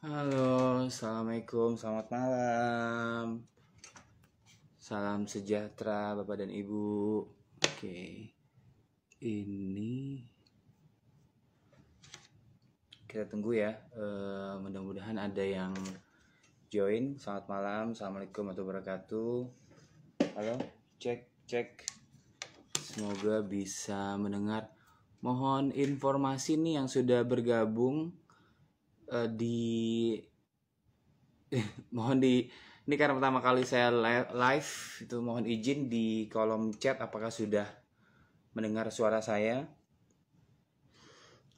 Halo, assalamualaikum, selamat malam. Salam sejahtera, Bapak dan Ibu. Oke, ini kita tunggu ya. Mudah-mudahan ada yang join. Selamat malam, assalamualaikum warahmatullahi wabarakatuh. Halo, cek. Semoga bisa mendengar. Mohon informasi nih yang sudah bergabung ini karena pertama kali saya live itu, mohon izin di kolom chat apakah sudah mendengar suara saya.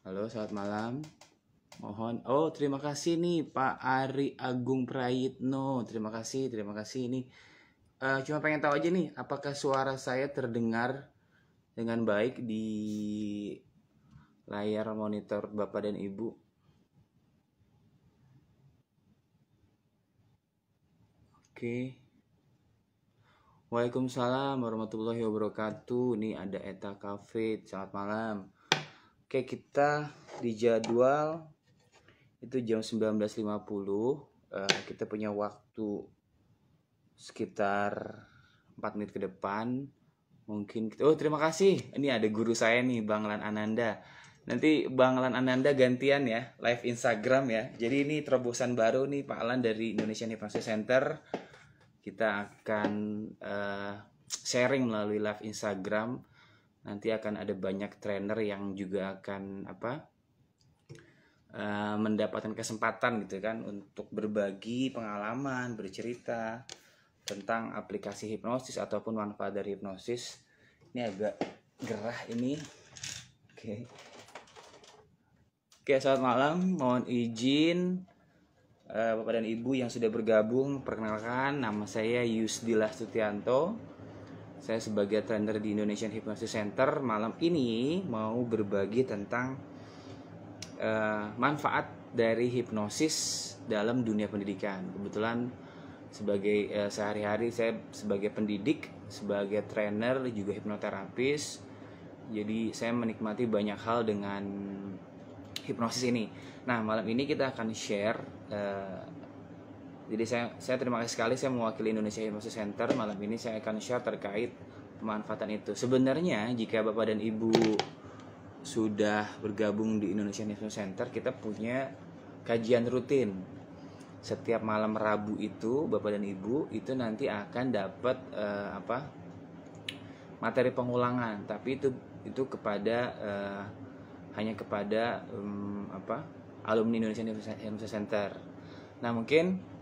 Halo, selamat malam. Terima kasih nih Pak Ari Agung Prayitno, terima kasih ini. Cuma pengen tahu aja nih, apakah suara saya terdengar dengan baik di layar monitor Bapak dan Ibu? Oke. Waalaikumsalam warahmatullahi wabarakatuh. Ini ada Eta Cafe. Selamat malam. Oke, kita di jadwal itu jam 19.50. Kita punya waktu sekitar 4 menit ke depan. Mungkin terima kasih. Ini ada guru saya nih, Bang Lan Ananda. Nanti Bang Lan Ananda gantian ya, live Instagram ya. Jadi ini terobosan baru nih Pak Lan dari Indonesian Hypnosis Center. Kita akan sharing melalui live Instagram. Nanti akan ada banyak trainer yang juga akan mendapatkan kesempatan gitu kan untuk berbagi pengalaman, bercerita tentang aplikasi hipnosis ataupun manfaat dari hipnosis. Ini agak gerah ini. Oke, selamat malam. Mohon izin Bapak dan Ibu yang sudah bergabung, perkenalkan nama saya Yusdillah Sutianto. Saya sebagai trainer di Indonesian Hypnosis Center. Malam ini mau berbagi tentang manfaat dari hipnosis dalam dunia pendidikan. Kebetulan sebagai sehari-hari saya sebagai pendidik, sebagai trainer, juga hipnoterapis. Jadi saya menikmati banyak hal dengan hipnosis ini. Nah, malam ini kita akan share. Jadi saya terima kasih sekali, saya mewakili Indonesia Hypnosis Center. Malam ini saya akan share terkait pemanfaatan itu. Sebenarnya jika Bapak dan Ibu sudah bergabung di Indonesia Hypnosis Center, kita punya kajian rutin. Setiap malam Rabu itu Bapak dan Ibu itu nanti akan dapat materi pengulangan, tapi itu kepada hanya kepada alumni Indonesia Hypnosis Center. Nah, mungkin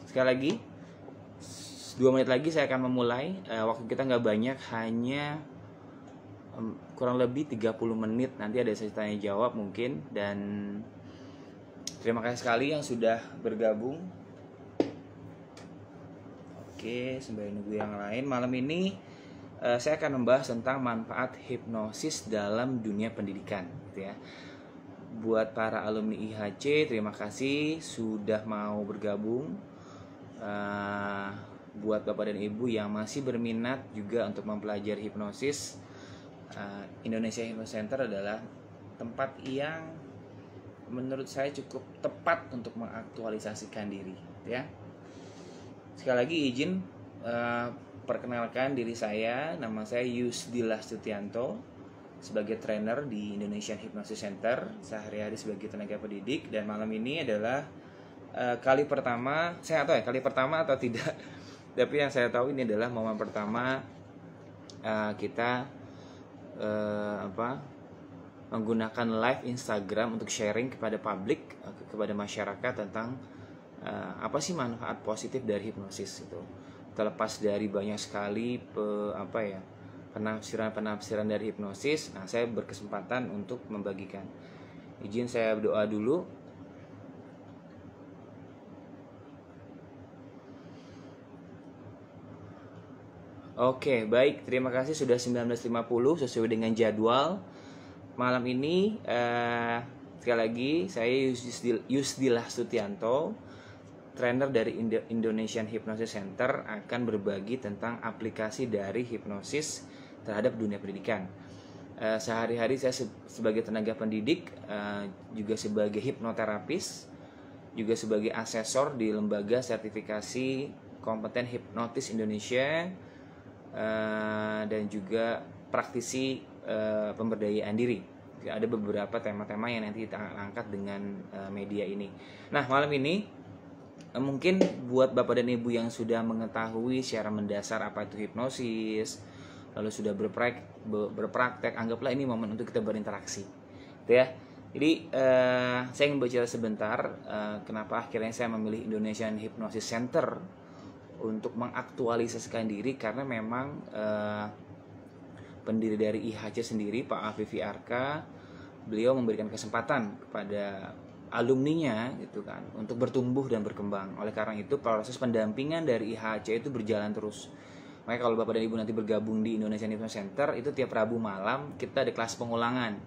sekali lagi 2 menit lagi saya akan memulai. Waktu kita nggak banyak, hanya kurang lebih 30 menit. Nanti ada sesi tanya jawab mungkin. Dan terima kasih sekali yang sudah bergabung. Oke, sambil nunggu yang lain. Malam ini saya akan membahas tentang manfaat hipnosis dalam dunia pendidikan, gitu ya. Buat para alumni IHC, terima kasih sudah mau bergabung. Buat Bapak dan Ibu yang masih berminat juga untuk mempelajari hipnosis, Indonesia Hypnosis Center adalah tempat yang menurut saya cukup tepat untuk mengaktualisasikan diri, ya. Sekali lagi izin perkenalkan diri saya, nama saya Yusdillah Sutianto, sebagai trainer di Indonesian Hypnosis Center, sehari-hari sebagai tenaga pendidik. Dan malam ini adalah kali pertama, saya tahu ya kali pertama atau tidak, tapi yang saya tahu ini adalah momen pertama kita menggunakan live Instagram untuk sharing kepada publik, kepada masyarakat tentang apa sih manfaat positif dari hipnosis itu. Terlepas dari banyak sekali penafsiran dari hipnosis, nah saya berkesempatan untuk membagikan. Izin saya berdoa dulu. Oke, baik, terima kasih sudah 19.50 sesuai dengan jadwal. Malam ini sekali lagi saya Yusdillah Sutianto, trainer dari Indonesian Hypnosis Center, akan berbagi tentang aplikasi dari hipnosis terhadap dunia pendidikan. Sehari-hari saya sebagai tenaga pendidik, juga sebagai hipnoterapis, juga sebagai asesor di lembaga sertifikasi kompeten hipnotis Indonesia, dan juga praktisi pemberdayaan diri. Ada beberapa tema-tema yang nanti kita angkat dengan media ini. Nah, malam ini mungkin buat Bapak dan Ibu yang sudah mengetahui secara mendasar apa itu hipnosis, lalu sudah berpraktek, anggaplah ini momen untuk kita berinteraksi, gitu ya. Jadi saya ingin bercerita sebentar kenapa akhirnya saya memilih Indonesian Hypnosis Center untuk mengaktualisasikan diri, karena memang pendiri dari IHC sendiri, Pak Afifi Arka, beliau memberikan kesempatan kepada alumninya gitu kan untuk bertumbuh dan berkembang. Oleh karena itu proses pendampingan dari IHC itu berjalan terus. Makanya kalau Bapak dan Ibu nanti bergabung di Indonesian Hypnosis Center, itu tiap Rabu malam kita ada kelas pengulangan.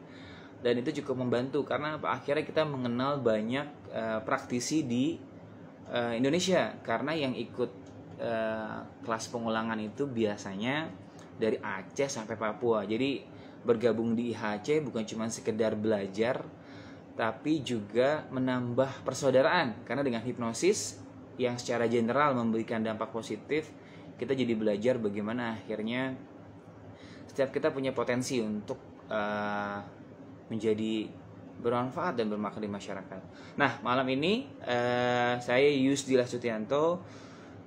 Dan itu cukup membantu karena akhirnya kita mengenal banyak praktisi di Indonesia. Karena yang ikut kelas pengulangan itu biasanya dari Aceh sampai Papua. Jadi bergabung di IHC bukan cuma sekedar belajar, tapi juga menambah persaudaraan. Karena dengan hipnosis yang secara general memberikan dampak positif, kita jadi belajar bagaimana akhirnya setiap kita punya potensi untuk menjadi bermanfaat dan bermakna di masyarakat. Nah, malam ini saya Yusdillah Sutianto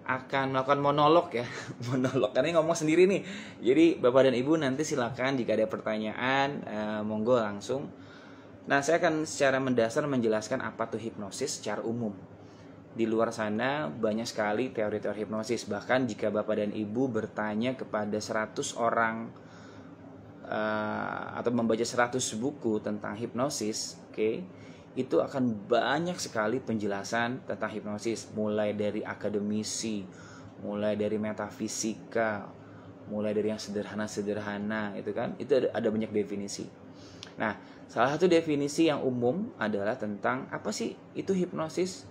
akan melakukan monolog ya. Monolog, karena ngomong sendiri nih. Jadi Bapak dan Ibu nanti silakan jika ada pertanyaan, monggo langsung. Nah, saya akan secara mendasar menjelaskan apa tuh hipnosis secara umum. Di luar sana banyak sekali teori-teori hipnosis. Bahkan jika Bapak dan Ibu bertanya kepada 100 orang atau membaca 100 buku tentang hipnosis, itu akan banyak sekali penjelasan tentang hipnosis. Mulai dari akademisi, mulai dari metafisika, mulai dari yang sederhana-sederhana, itu kan. Itu ada banyak definisi. Nah, salah satu definisi yang umum adalah tentang apa sih itu hipnosis.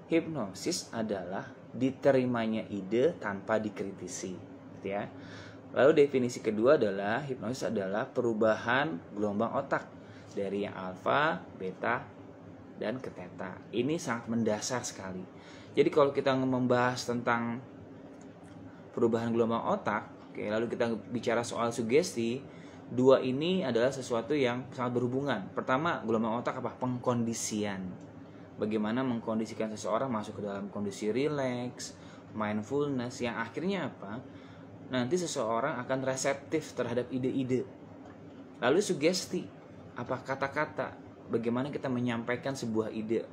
Hipnosis adalah diterimanya ide tanpa dikritisi, gitu ya. Lalu definisi kedua adalah hipnosis adalah perubahan gelombang otak dari yang alfa, beta, dan ke theta. Ini sangat mendasar sekali. Jadi kalau kita membahas tentang perubahan gelombang otak, lalu kita bicara soal sugesti, dua ini adalah sesuatu yang sangat berhubungan. Pertama, gelombang otak apa? Pengkondisian. Bagaimana mengkondisikan seseorang masuk ke dalam kondisi rileks, mindfulness, yang akhirnya apa? Nanti seseorang akan reseptif terhadap ide-ide. Lalu sugesti, apa? Kata-kata. Bagaimana kita menyampaikan sebuah ide.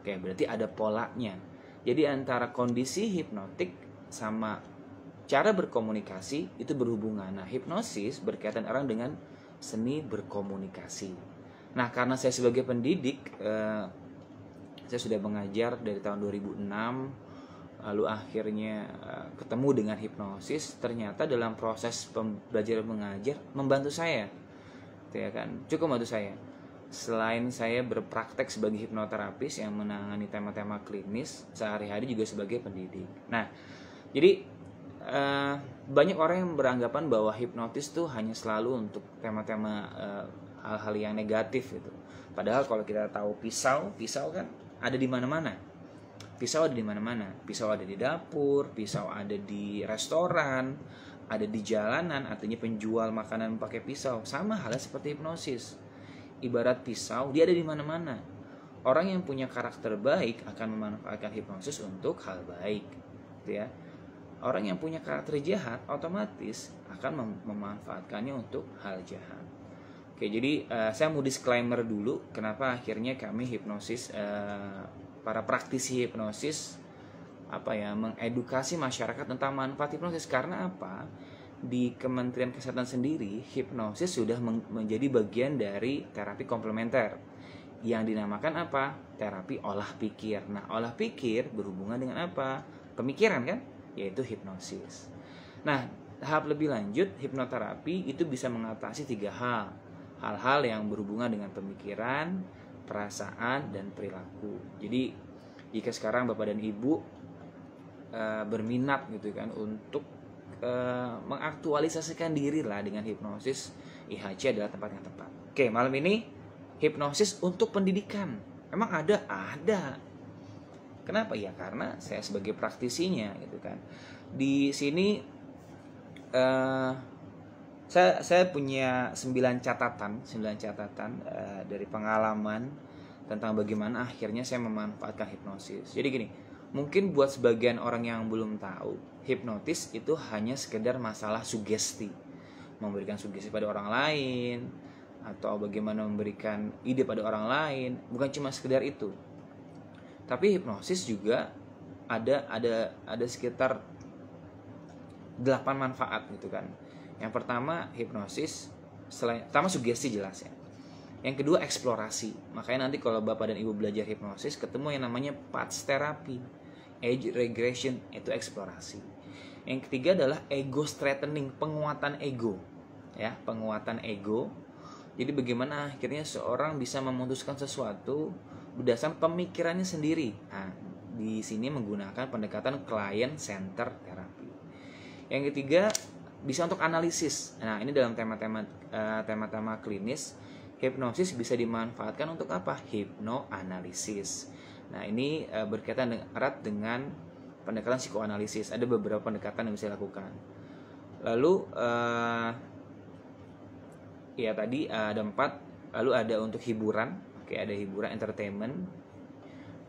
Berarti ada polanya. Jadi antara kondisi hipnotik sama cara berkomunikasi itu berhubungan. Nah, hipnosis berkaitan erat dengan seni berkomunikasi. Nah, karena saya sebagai pendidik, saya sudah mengajar dari tahun 2006, lalu akhirnya ketemu dengan hipnosis. Ternyata dalam proses belajar mengajar membantu saya, ya kan, cukup membantu saya. Selain saya berpraktek sebagai hipnoterapis yang menangani tema-tema klinis sehari-hari, juga sebagai pendidik. Nah, jadi banyak orang yang beranggapan bahwa hipnotis tuh hanya selalu untuk tema-tema hal-hal yang negatif gitu. Padahal kalau kita tahu pisau kan ada di mana-mana. Pisau ada di mana-mana. Pisau ada di dapur, pisau ada di restoran, ada di jalanan, artinya penjual makanan pakai pisau. Sama halnya seperti hipnosis. Ibarat pisau, dia ada di mana-mana. Orang yang punya karakter baik akan memanfaatkan hipnosis untuk hal baik, gitu ya. Orang yang punya karakter jahat otomatis akan memanfaatkannya untuk hal jahat. Jadi saya mau disclaimer dulu kenapa akhirnya kami hipnosis, para praktisi hipnosis mengedukasi masyarakat tentang manfaat hipnosis. Karena apa? Di Kementerian Kesehatan sendiri, hipnosis sudah menjadi bagian dari terapi komplementer yang dinamakan apa? Terapi olah pikir. Nah, olah pikir berhubungan dengan apa? Pemikiran kan? Yaitu hipnosis. Nah, tahap lebih lanjut, hipnoterapi itu bisa mengatasi 3 hal. Hal-hal yang berhubungan dengan pemikiran, perasaan, dan perilaku. Jadi jika sekarang Bapak dan Ibu berminat gitu kan untuk mengaktualisasikan diri lah dengan hipnosis, IHC adalah tempat yang tepat. Oke, malam ini hipnosis untuk pendidikan. Emang ada? Ada. Kenapa? Ya karena saya sebagai praktisinya gitu kan. Di sini saya punya 9 catatan dari pengalaman tentang bagaimana akhirnya saya memanfaatkan hipnosis. Jadi gini, mungkin buat sebagian orang yang belum tahu, hipnotis itu hanya sekedar masalah sugesti, memberikan sugesti pada orang lain atau bagaimana memberikan ide pada orang lain, bukan cuma sekedar itu. Tapi hipnosis juga ada sekitar 8 manfaat gitu kan. Yang pertama hipnosis, pertama sugesti jelas ya. Yang kedua eksplorasi. Makanya nanti kalau Bapak dan Ibu belajar hipnosis ketemu yang namanya path therapy, age regression, itu eksplorasi. Yang ketiga adalah ego strengthening, penguatan ego. Ya, penguatan ego. Jadi bagaimana akhirnya seorang bisa memutuskan sesuatu berdasarkan pemikirannya sendiri. Nah, di sini menggunakan pendekatan client center therapy. Yang ketiga bisa untuk analisis. Nah, ini dalam tema-tema klinis, hipnosis bisa dimanfaatkan untuk apa? Hipnoanalisis. Nah, ini berkaitan erat dengan pendekatan psikoanalisis. Ada beberapa pendekatan yang bisa dilakukan. Lalu ya tadi ada 4. Lalu ada untuk hiburan. Oke, ada hiburan, entertainment.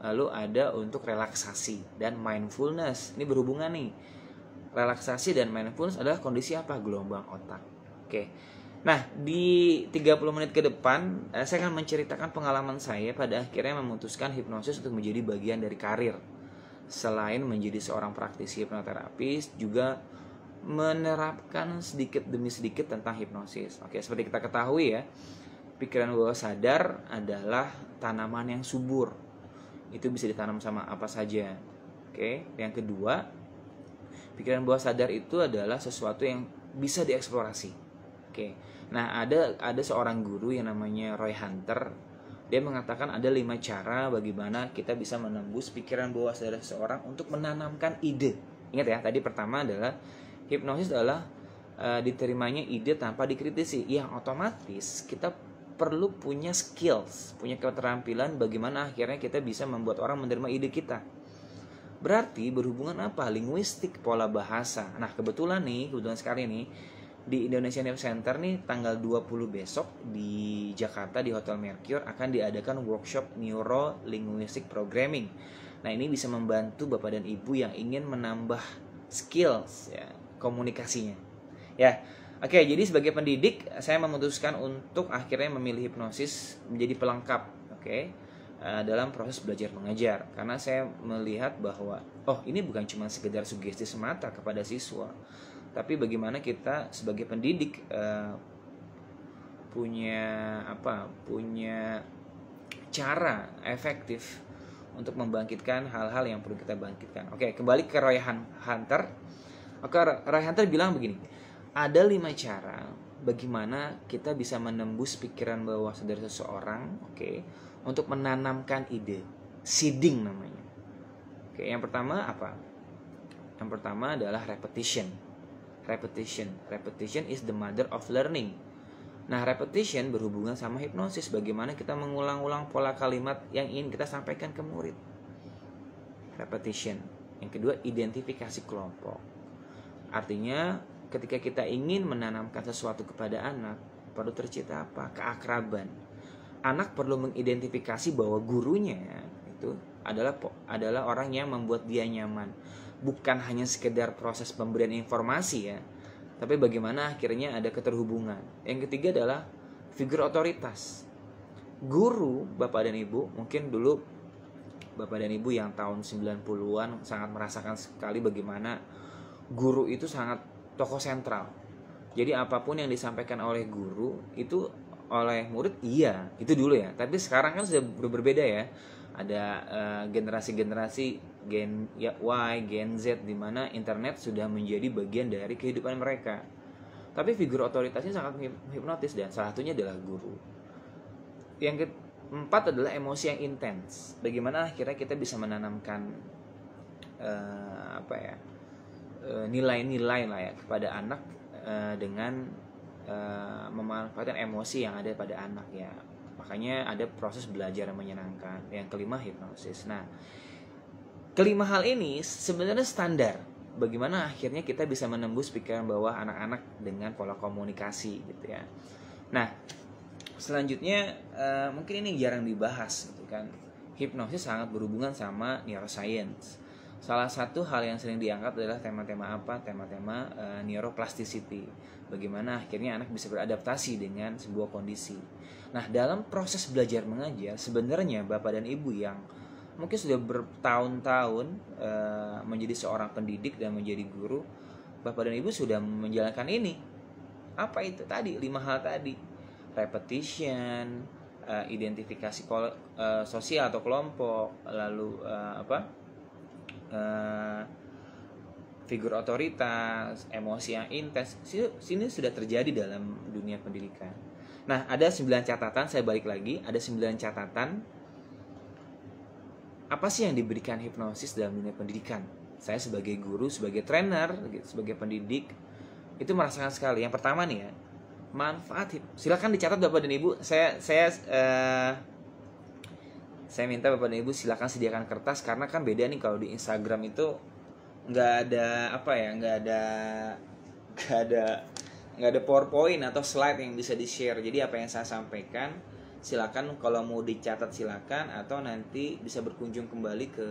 Lalu ada untuk relaksasi dan mindfulness. Ini berhubungan nih. Relaksasi dan mindfulness adalah kondisi apa? Gelombang otak. Oke. Nah, di 30 menit ke depan saya akan menceritakan pengalaman saya pada akhirnya memutuskan hipnosis untuk menjadi bagian dari karir. Selain menjadi seorang praktisi hipnoterapis, juga menerapkan sedikit demi sedikit tentang hipnosis. Oke, seperti kita ketahui ya, pikiran bawah sadar adalah tanaman yang subur. Itu bisa ditanam sama apa saja. Oke, yang kedua, pikiran bawah sadar itu adalah sesuatu yang bisa dieksplorasi. Oke. Nah, ada seorang guru yang namanya Roy Hunter. Dia mengatakan ada 5 cara bagaimana kita bisa menembus pikiran bawah sadar seseorang untuk menanamkan ide. Ingat ya, tadi pertama adalah hipnosis adalah diterimanya ide tanpa dikritisi. Yang otomatis kita perlu punya skills, punya keterampilan bagaimana akhirnya kita bisa membuat orang menerima ide kita. Berarti berhubungan apa? Linguistik, pola bahasa. Nah, kebetulan sekali nih di Indonesia News Center nih tanggal 20 besok di Jakarta di Hotel Mercure akan diadakan workshop Neuro Linguistic Programming. Nah, ini bisa membantu Bapak dan Ibu yang ingin menambah skills ya, komunikasinya. Ya. Oke, jadi sebagai pendidik saya memutuskan untuk akhirnya memilih hipnosis menjadi pelengkap, dalam proses belajar mengajar, karena saya melihat bahwa ini bukan cuma sekedar sugesti semata kepada siswa, tapi bagaimana kita sebagai pendidik punya cara efektif untuk membangkitkan hal-hal yang perlu kita bangkitkan. Oke, kembali ke Roy Hunter. Roy Hunter bilang begini, ada 5 cara bagaimana kita bisa menembus pikiran bawah sadar seseorang, untuk menanamkan ide. Seeding namanya. Yang pertama apa? Yang pertama adalah repetition. Repetition is the mother of learning. Nah, repetition berhubungan sama hipnosis. Bagaimana kita mengulang-ulang pola kalimat yang ingin kita sampaikan ke murid. Repetition. Yang kedua, identifikasi kelompok. Artinya, ketika kita ingin menanamkan sesuatu kepada anak, perlu tercipta apa? Keakraban. Anak perlu mengidentifikasi bahwa gurunya itu adalah orang yang membuat dia nyaman. Bukan hanya sekedar proses pemberian informasi ya, tapi bagaimana akhirnya ada keterhubungan. Yang ketiga adalah figur otoritas. Guru, Bapak dan Ibu, mungkin dulu Bapak dan Ibu yang tahun 90-an sangat merasakan sekali bagaimana guru itu sangat tokoh sentral. Jadi apapun yang disampaikan oleh guru itu oleh murid itu dulu ya. Tapi sekarang kan sudah berbeda ya. Ada generasi-generasi Gen Y, Gen Z, di mana internet sudah menjadi bagian dari kehidupan mereka. Tapi figur otoritasnya sangat hipnotis dan salah satunya adalah guru. Yang keempat adalah emosi yang intens. Bagaimana akhirnya kita bisa menanamkan nilai-nilai lah ya kepada anak dengan memanfaatkan emosi yang ada pada anak ya. Makanya ada proses belajar yang menyenangkan. Yang kelima, hipnosis. Nah, kelima hal ini sebenarnya standar bagaimana akhirnya kita bisa menembus pikiran bawah anak-anak dengan pola komunikasi gitu ya. Nah, selanjutnya mungkin ini jarang dibahas gitu kan. Hipnosis sangat berhubungan sama neuroscience. Salah satu hal yang sering diangkat adalah tema-tema apa? Tema-tema neuroplasticity. Bagaimana akhirnya anak bisa beradaptasi dengan sebuah kondisi. Nah, dalam proses belajar mengajar, sebenarnya Bapak dan Ibu yang mungkin sudah bertahun-tahun menjadi seorang pendidik dan menjadi guru, Bapak dan Ibu sudah menjalankan ini. Apa itu tadi? 5 hal tadi. Repetition, identifikasi sosial atau kelompok, lalu figur otoritas, emosi yang intens. Sini sudah terjadi dalam dunia pendidikan. Nah, ada 9 catatan, saya balik lagi, ada 9 catatan apa sih yang diberikan hipnosis dalam dunia pendidikan. Saya sebagai guru, sebagai trainer, sebagai pendidik itu merasakan sekali. Yang pertama nih ya, manfaat. Silakan dicatat Bapak dan Ibu. Saya minta Bapak dan Ibu silakan sediakan kertas, karena kan beda nih kalau di Instagram itu nggak ada PowerPoint atau slide yang bisa di-share. Jadi apa yang saya sampaikan silakan kalau mau dicatat silakan, atau nanti bisa berkunjung kembali ke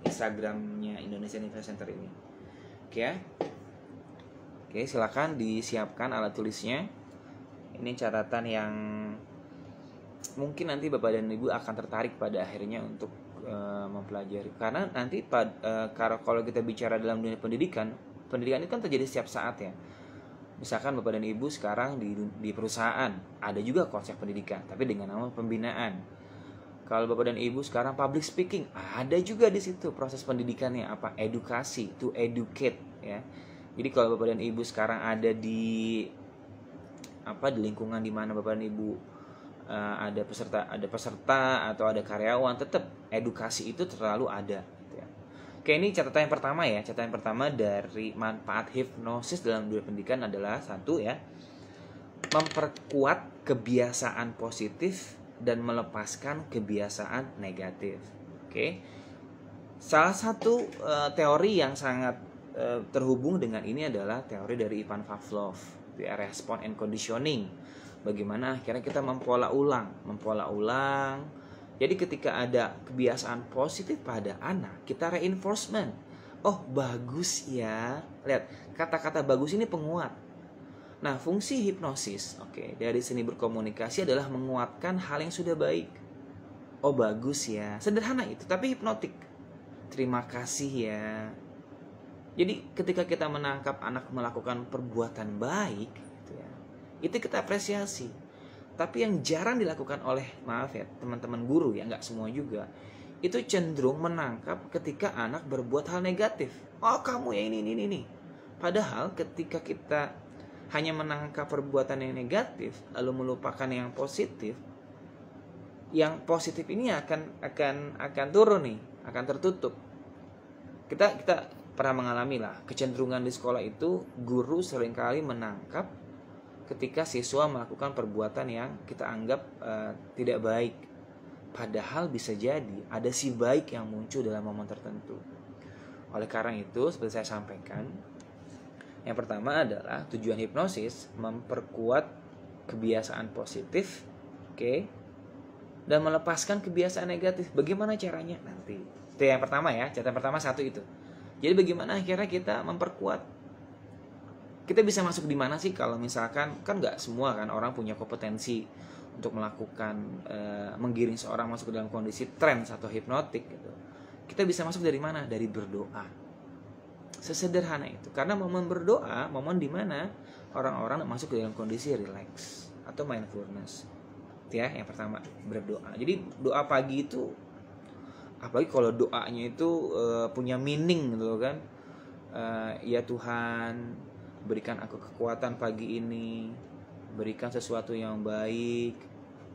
Instagramnya Indonesian Investment Center ini. Oke ya. Oke, silakan disiapkan alat tulisnya. Ini catatan yang mungkin nanti Bapak dan Ibu akan tertarik pada akhirnya untuk mempelajari. Karena nanti kalau kita bicara dalam dunia pendidikan itu kan terjadi setiap saat ya. Misalkan Bapak dan Ibu sekarang di perusahaan ada juga konsep pendidikan, tapi dengan nama pembinaan. Kalau Bapak dan Ibu sekarang public speaking, ada juga di situ proses pendidikannya apa? Edukasi, to educate ya. Jadi kalau Bapak dan Ibu sekarang ada di lingkungan di mana Bapak dan Ibu ada peserta atau ada karyawan, tetap edukasi itu terlalu ada gitu ya. Oke, ini catatan yang pertama ya. Catatan yang pertama dari manfaat hipnosis dalam dunia pendidikan adalah satu ya, memperkuat kebiasaan positif dan melepaskan kebiasaan negatif. Oke. Salah satu teori yang sangat terhubung dengan ini adalah teori dari Ivan Pavlov, response and conditioning. Bagaimana akhirnya kita mempola ulang. Jadi ketika ada kebiasaan positif pada anak, kita reinforcement. Oh, bagus ya. Lihat, kata-kata bagus ini penguat. Nah, fungsi hipnosis, dari seni berkomunikasi adalah menguatkan hal yang sudah baik. Oh, bagus ya. Sederhana itu, tapi hipnotik. Terima kasih ya. Jadi ketika kita menangkap anak melakukan perbuatan baik, itu kita apresiasi. Tapi yang jarang dilakukan oleh teman-teman guru ya, nggak semua juga, itu cenderung menangkap ketika anak berbuat hal negatif. Oh, kamu ya ini. Padahal ketika kita hanya menangkap perbuatan yang negatif lalu melupakan yang positif ini akan turun nih, akan tertutup. Kita pernah mengalami lah kecenderungan di sekolah itu, guru seringkali menangkap ketika siswa melakukan perbuatan yang kita anggap tidak baik. Padahal bisa jadi ada si baik yang muncul dalam momen tertentu. Oleh karena itu, seperti saya sampaikan, yang pertama adalah tujuan hipnosis memperkuat kebiasaan positif, dan melepaskan kebiasaan negatif. Bagaimana caranya? Nanti. Itu yang pertama ya, catatan pertama satu itu. Jadi bagaimana akhirnya kita memperkuat. Kita bisa masuk di mana sih kalau misalkan, kan nggak semua kan orang punya kompetensi untuk melakukan menggiring seorang masuk ke dalam kondisi trance atau hipnotik gitu. Kita bisa masuk dari mana? Dari berdoa. Sesederhana itu. Karena momen berdoa, momen di mana orang-orang masuk ke dalam kondisi relax atau mindfulness. Ya, yang pertama berdoa. Jadi doa pagi itu, apalagi kalau doanya itu punya meaning gitu kan. Ya Tuhan, berikan aku kekuatan pagi ini, berikan sesuatu yang baik,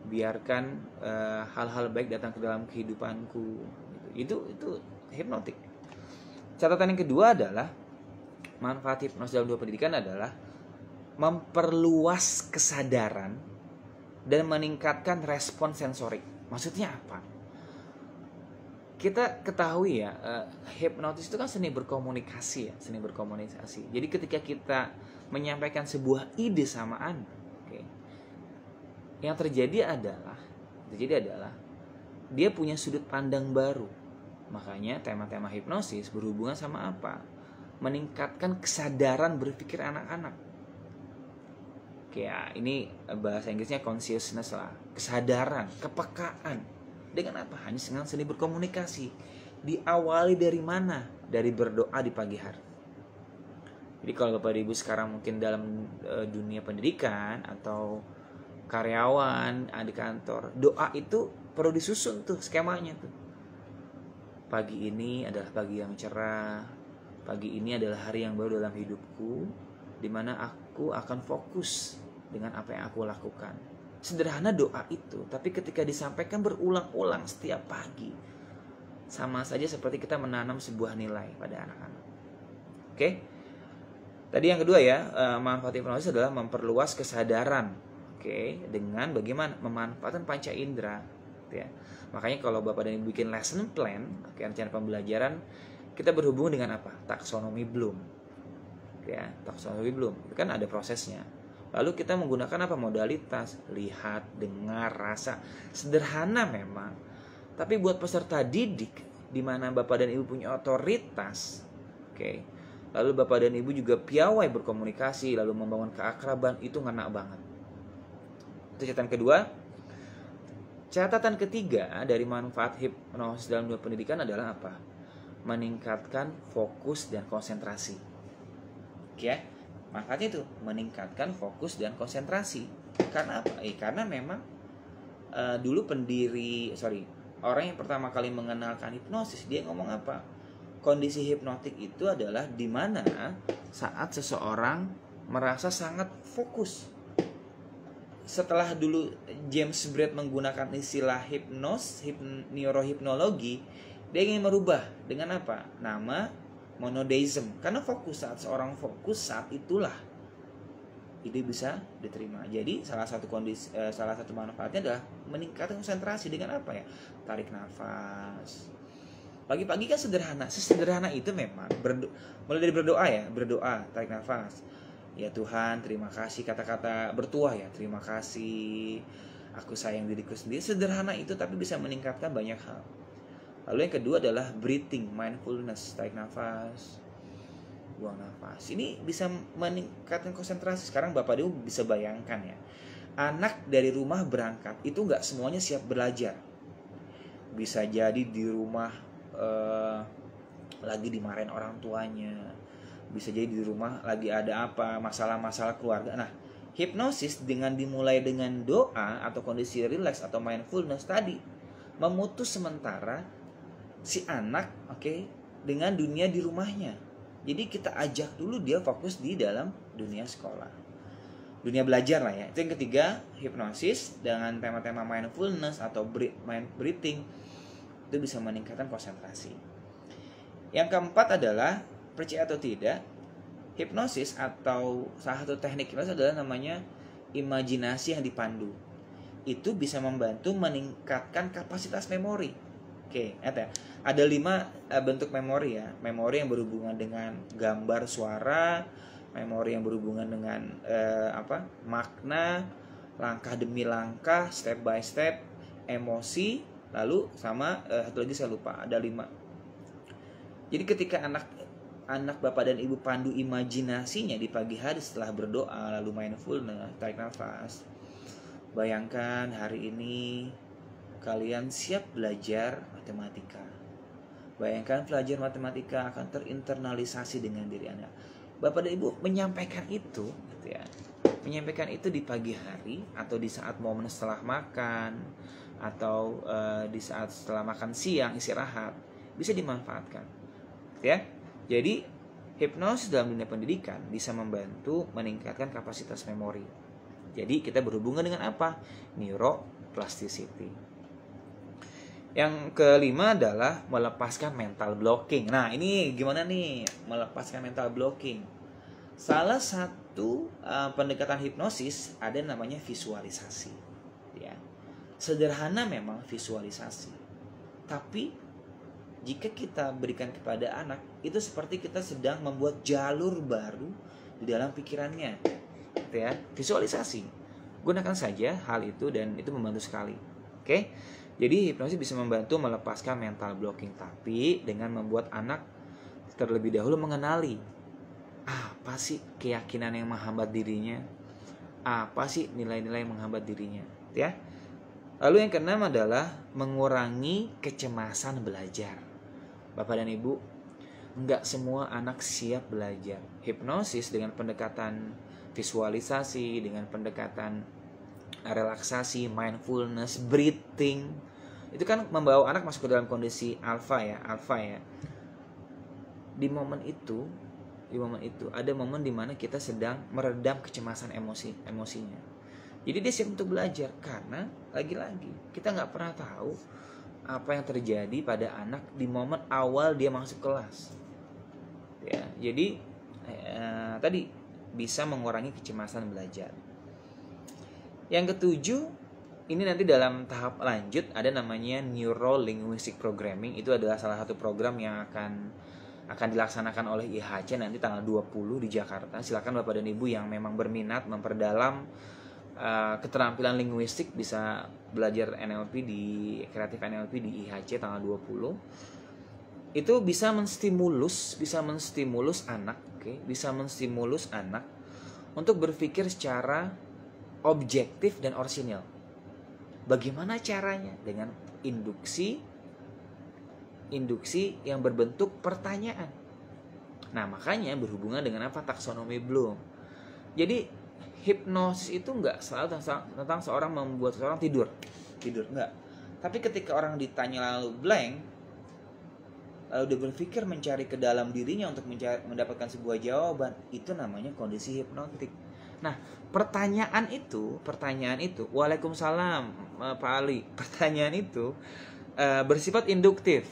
biarkan hal-hal baik datang ke dalam kehidupanku. Itu hipnotik. Catatan yang kedua adalah manfaat hipnosis dalam dunia pendidikan adalah memperluas kesadaran dan meningkatkan respon sensorik. Maksudnya apa? Kita ketahui ya, hipnotis itu kan seni berkomunikasi ya, seni berkomunikasi. Jadi ketika kita menyampaikan sebuah ide sama anak, yang terjadi adalah dia punya sudut pandang baru. Makanya tema-tema hipnosis berhubungan sama apa? Meningkatkan kesadaran berpikir anak-anak. Ya, ini bahasa Inggrisnya consciousness lah, kesadaran, kepekaan. Dengan apa? Hanya dengan seni berkomunikasi. Diawali dari mana? Dari berdoa di pagi hari. Jadi kalau Bapak Ibu sekarang mungkin dalam dunia pendidikan atau karyawan di kantor, doa itu perlu disusun tuh skemanya tuh. Pagi ini adalah pagi yang cerah. Pagi ini adalah hari yang baru dalam hidupku, di mana aku akan fokus dengan apa yang aku lakukan. Sederhana doa itu, tapi ketika disampaikan berulang-ulang setiap pagi, sama saja seperti kita menanam sebuah nilai pada anak-anak. Oke? Tadi yang kedua ya, manfaat hipnosis adalah memperluas kesadaran. Oke, dengan bagaimana memanfaatkan panca indera, ya. Makanya kalau Bapak dan Ibu bikin lesson plan, rencana pembelajaran, kita berhubung dengan apa? Taksonomi Bloom. Ya, taksonomi Bloom. Itu kan ada prosesnya. Lalu kita menggunakan apa? Modalitas, lihat, dengar, rasa. Sederhana memang. Tapi buat peserta didik, di mana Bapak dan Ibu punya otoritas, oke. Lalu Bapak dan Ibu juga piawai berkomunikasi, lalu membangun keakraban, itu ngena banget. Itu catatan kedua. Catatan ketiga dari manfaat hipnosis dalam dunia pendidikan adalah apa? Meningkatkan fokus dan konsentrasi. Oke, manfaatnya itu meningkatkan fokus dan konsentrasi. Karena apa? Karena memang dulu orang yang pertama kali mengenalkan hipnosis, dia ngomong apa? Kondisi hipnotik itu adalah di mana saat seseorang merasa sangat fokus. Setelah dulu James Braid menggunakan istilah neurohipnologi, dia ingin merubah dengan apa? Nama monodeism. Karena fokus, saat seorang fokus, saat itulah ide bisa diterima. Jadi salah satu manfaatnya adalah meningkatkan konsentrasi dengan apa ya? Tarik nafas. Pagi-pagi kan sesederhana itu memang. Mulai dari berdoa, tarik nafas. Ya Tuhan, terima kasih, kata-kata bertuah ya, terima kasih, aku sayang diriku sendiri. Sederhana itu tapi bisa meningkatkan banyak hal. Lalu yang kedua adalah breathing, mindfulness, tarik nafas, buang nafas. Ini bisa meningkatkan konsentrasi. Sekarang Bapak Ibu bisa bayangkan ya, anak dari rumah berangkat itu nggak semuanya siap belajar. Bisa jadi di rumah lagi dimarahin orang tuanya, bisa jadi di rumah lagi ada apa, masalah-masalah keluarga. Nah, hipnosis dengan dimulai dengan doa atau kondisi relax atau mindfulness tadi, memutus sementara si anak, dengan dunia di rumahnya. Jadi kita ajak dulu dia fokus di dalam dunia sekolah, dunia belajar lah ya. Itu yang ketiga, hipnosis dengan tema-tema mindfulness atau breathing itu bisa meningkatkan konsentrasi. Yang keempat adalah, percaya atau tidak, hipnosis atau salah satu teknik hipnosis adalah namanya imajinasi yang dipandu. Itu bisa membantu meningkatkan kapasitas memori. Ada 5 bentuk memori ya. Memori yang berhubungan dengan gambar, suara, memori yang berhubungan dengan makna, langkah demi langkah, step by step, emosi, lalu sama satu lagi saya lupa, ada 5. Jadi ketika anak Bapak dan Ibu pandu imajinasinya di pagi hari setelah berdoa, lalu mindfulness, tarik nafas. Bayangkan hari ini kalian siap belajar matematika. Bayangkan pelajar matematika akan terinternalisasi dengan diri Anda. Bapak dan Ibu menyampaikan itu, gitu ya. Menyampaikan itu di pagi hari atau di saat momen setelah makan atau di saat setelah makan siang istirahat, bisa dimanfaatkan. Ya. Jadi hipnosis dalam dunia pendidikan bisa membantu meningkatkan kapasitas memori. Jadi kita berhubungan dengan apa? Neuroplasticity. Yang kelima adalah melepaskan mental blocking. Nah, ini gimana nih melepaskan mental blocking? Salah satu pendekatan hipnosis ada namanya visualisasi, ya. Sederhana memang visualisasi, tapi jika kita berikan kepada anak, itu seperti kita sedang membuat jalur baru di dalam pikirannya, gitu ya. Visualisasi, gunakan saja hal itu dan itu membantu sekali. Oke, jadi hipnosis bisa membantu melepaskan mental blocking, tapi dengan membuat anak terlebih dahulu mengenali apa sih keyakinan yang menghambat dirinya, apa sih nilai-nilai yang menghambat dirinya, ya. Lalu yang keenam adalah mengurangi kecemasan belajar. Bapak dan Ibu, enggak semua anak siap belajar. Hipnosis dengan pendekatan visualisasi, dengan pendekatan relaksasi, mindfulness, breathing, itu kan membawa anak masuk ke dalam kondisi alfa ya. Di momen itu ada momen dimana kita sedang meredam kecemasan emosinya. Jadi dia siap untuk belajar, karena lagi-lagi kita nggak pernah tahu apa yang terjadi pada anak di momen awal dia masuk kelas, ya. Jadi tadi bisa mengurangi kecemasan belajar. Yang ketujuh, ini nanti dalam tahap lanjut ada namanya Neuro Linguistic Programming. Itu adalah salah satu program yang akan dilaksanakan oleh IHC nanti tanggal 20 di Jakarta. Silakan Bapak dan Ibu yang memang berminat memperdalam keterampilan linguistik bisa belajar NLP di kreatif NLP di IHC tanggal 20. Itu bisa menstimulus anak, bisa menstimulus anak untuk berpikir secara objektif dan orsinil. Bagaimana caranya? Dengan induksi yang berbentuk pertanyaan. Nah, makanya berhubungan dengan apa? Taksonomi Bloom. Jadi hipnosis itu enggak selalu tentang seorang membuat seorang tidur enggak. Tapi ketika orang ditanya lalu blank, lalu dia berpikir mencari ke dalam dirinya untuk mendapatkan sebuah jawaban, itu namanya kondisi hipnotik. Nah, pertanyaan itu, Waalaikumsalam Pak Ali. Pertanyaan itu bersifat induktif,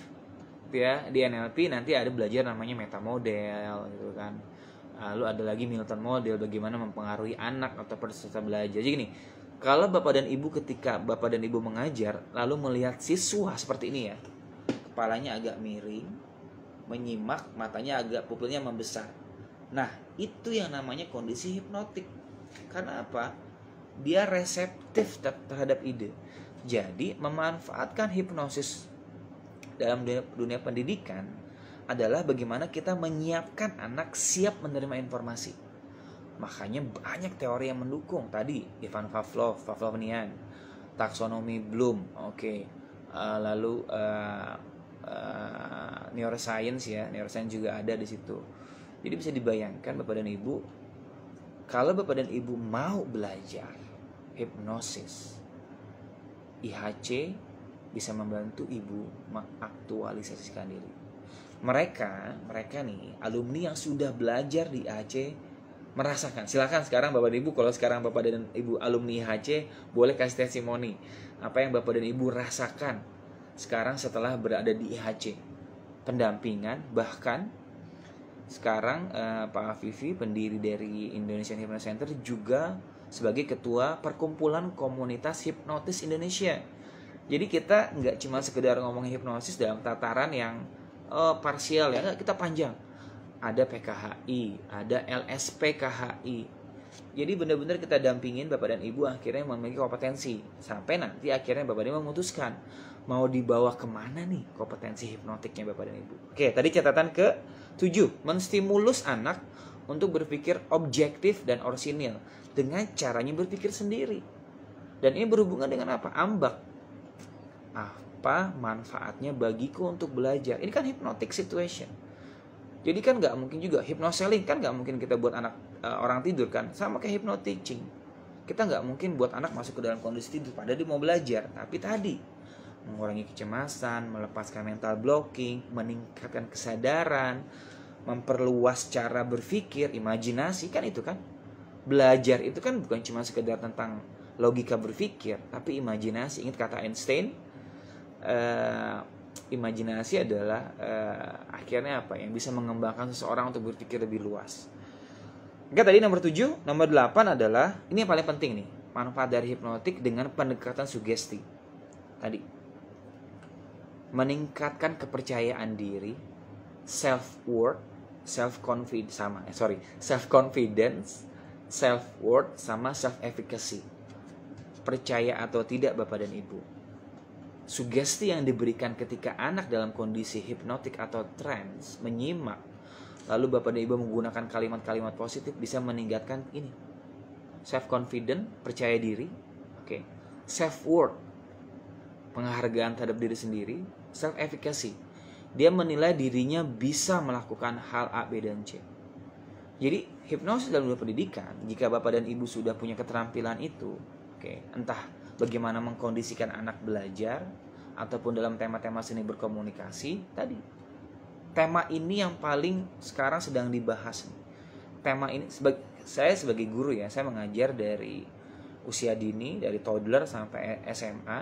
ya. Di NLP nanti ada belajar namanya meta model, gitu kan. Lalu ada lagi Milton model, bagaimana mempengaruhi anak atau peserta belajar. Jadi gini, kalau Bapak dan Ibu ketika Bapak dan Ibu mengajar lalu melihat siswa seperti ini ya, kepalanya agak miring, menyimak, matanya agak, pupilnya membesar. Nah, itu yang namanya kondisi hipnotik. Karena apa? Dia reseptif terhadap ide. Jadi, memanfaatkan hipnosis dalam dunia pendidikan adalah bagaimana kita menyiapkan anak siap menerima informasi. Makanya banyak teori yang mendukung. Tadi Ivan Pavlovian, taksonomi Bloom, lalu neuroscience juga ada di situ. Jadi bisa dibayangkan Bapak dan Ibu, kalau Bapak dan Ibu mau belajar hipnosis, IHC bisa membantu Ibu mengaktualisasikan diri. Mereka nih alumni yang sudah belajar di IHC merasakan. Silakan sekarang Bapak dan Ibu, kalau sekarang Bapak dan Ibu alumni IHC, boleh kasih testimoni apa yang Bapak dan Ibu rasakan sekarang setelah berada di IHC. Pendampingan, bahkan sekarang Pak Afifi, pendiri dari Indonesian Hypnosis Center, juga sebagai ketua perkumpulan komunitas hipnotis Indonesia. Jadi kita nggak cuma sekedar ngomongin hipnosis dalam tataran yang parsial ya, kita panjang. Ada PKHI, ada LSPKHI. Jadi benar-benar kita dampingin Bapak dan Ibu akhirnya memiliki kompetensi. Sampai nanti akhirnya Bapak dan Ibu memutuskan mau dibawa kemana nih kompetensi hipnotiknya Bapak dan Ibu. Oke, tadi catatan ke-7, menstimulus anak untuk berpikir objektif dan orsinil dengan caranya berpikir sendiri. Dan ini berhubungan dengan apa? Ambak. Apa manfaatnya bagiku untuk belajar? Ini kan hypnotic situation. Jadi kan nggak mungkin juga hypnoselling, kan nggak mungkin kita buat anak orang tidur kan, sama kayak hypnoteaching. Kita nggak mungkin buat anak masuk ke dalam kondisi tidur padahal dia mau belajar. Tapi tadi mengurangi kecemasan, melepaskan mental blocking, meningkatkan kesadaran, memperluas cara berpikir, imajinasi, kan itu kan. Belajar itu kan bukan cuma sekedar tentang logika berpikir, tapi imajinasi. Ingat kata Einstein, imajinasi adalah akhirnya apa? Yang bisa mengembangkan seseorang untuk berpikir lebih luas. Oke, tadi nomor 7, nomor 8 adalah ini yang paling penting nih, manfaat dari hipnotik dengan pendekatan sugesti. Tadi meningkatkan kepercayaan diri, self worth, self confidence sama self efficacy. Percaya atau tidak Bapak dan Ibu, sugesti yang diberikan ketika anak dalam kondisi hipnotik atau trance menyimak, lalu Bapak dan Ibu menggunakan kalimat-kalimat positif, bisa meningkatkan ini, self confident, percaya diri, self worth, penghargaan terhadap diri sendiri, self efficacy, dia menilai dirinya bisa melakukan hal A, B, dan C. Jadi hipnosis dalam dunia pendidikan, jika Bapak dan Ibu sudah punya keterampilan itu, entah bagaimana mengkondisikan anak belajar ataupun dalam tema-tema seni berkomunikasi tadi. Tema ini yang paling sekarang sedang dibahas. Tema ini saya sebagai guru ya, saya mengajar dari usia dini, dari toddler sampai SMA.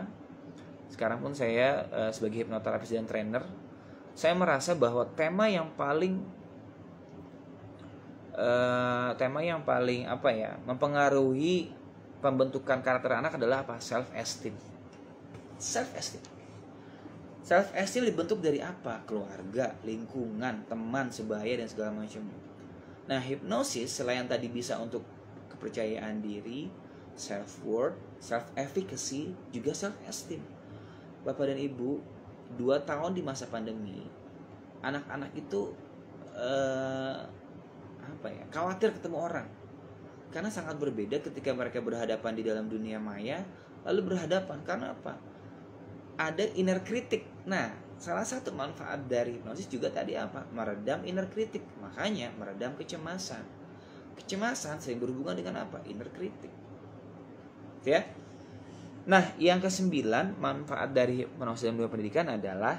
Sekarang pun saya sebagai hipnoterapis dan trainer, saya merasa bahwa tema yang paling mempengaruhi pembentukan karakter anak adalah apa? Self esteem. Self esteem dibentuk dari apa? Keluarga, lingkungan, teman, sebaya, dan segala macam. Nah, hipnosis selain tadi bisa untuk kepercayaan diri, self worth, self efficacy, juga self esteem. Bapak dan Ibu, 2 tahun di masa pandemi, anak-anak itu khawatir ketemu orang. Karena sangat berbeda ketika mereka berhadapan di dalam dunia maya, lalu berhadapan karena apa? Ada inner critic. Nah, salah satu manfaat dari hipnosis juga tadi apa? Meredam inner critic. Makanya meredam kecemasan. Kecemasan sering berhubungan dengan apa? Inner critic. Ya. Nah, yang ke-9 manfaat dari hipnosis dalam dunia pendidikan adalah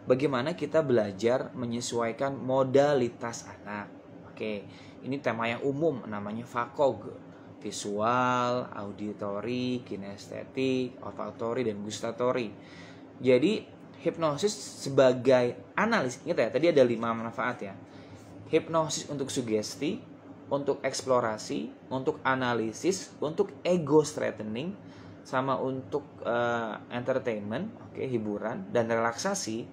bagaimana kita belajar menyesuaikan modalitas anak. Ini tema yang umum, namanya VAKOG, visual, auditory, kinestetik, olfaktori, dan gustatory. Jadi hipnosis sebagai analis, ingat ya, tadi ada 5 manfaat ya. Hipnosis untuk sugesti, untuk eksplorasi, untuk analisis, untuk ego strengthening, sama untuk entertainment, hiburan, dan relaksasi.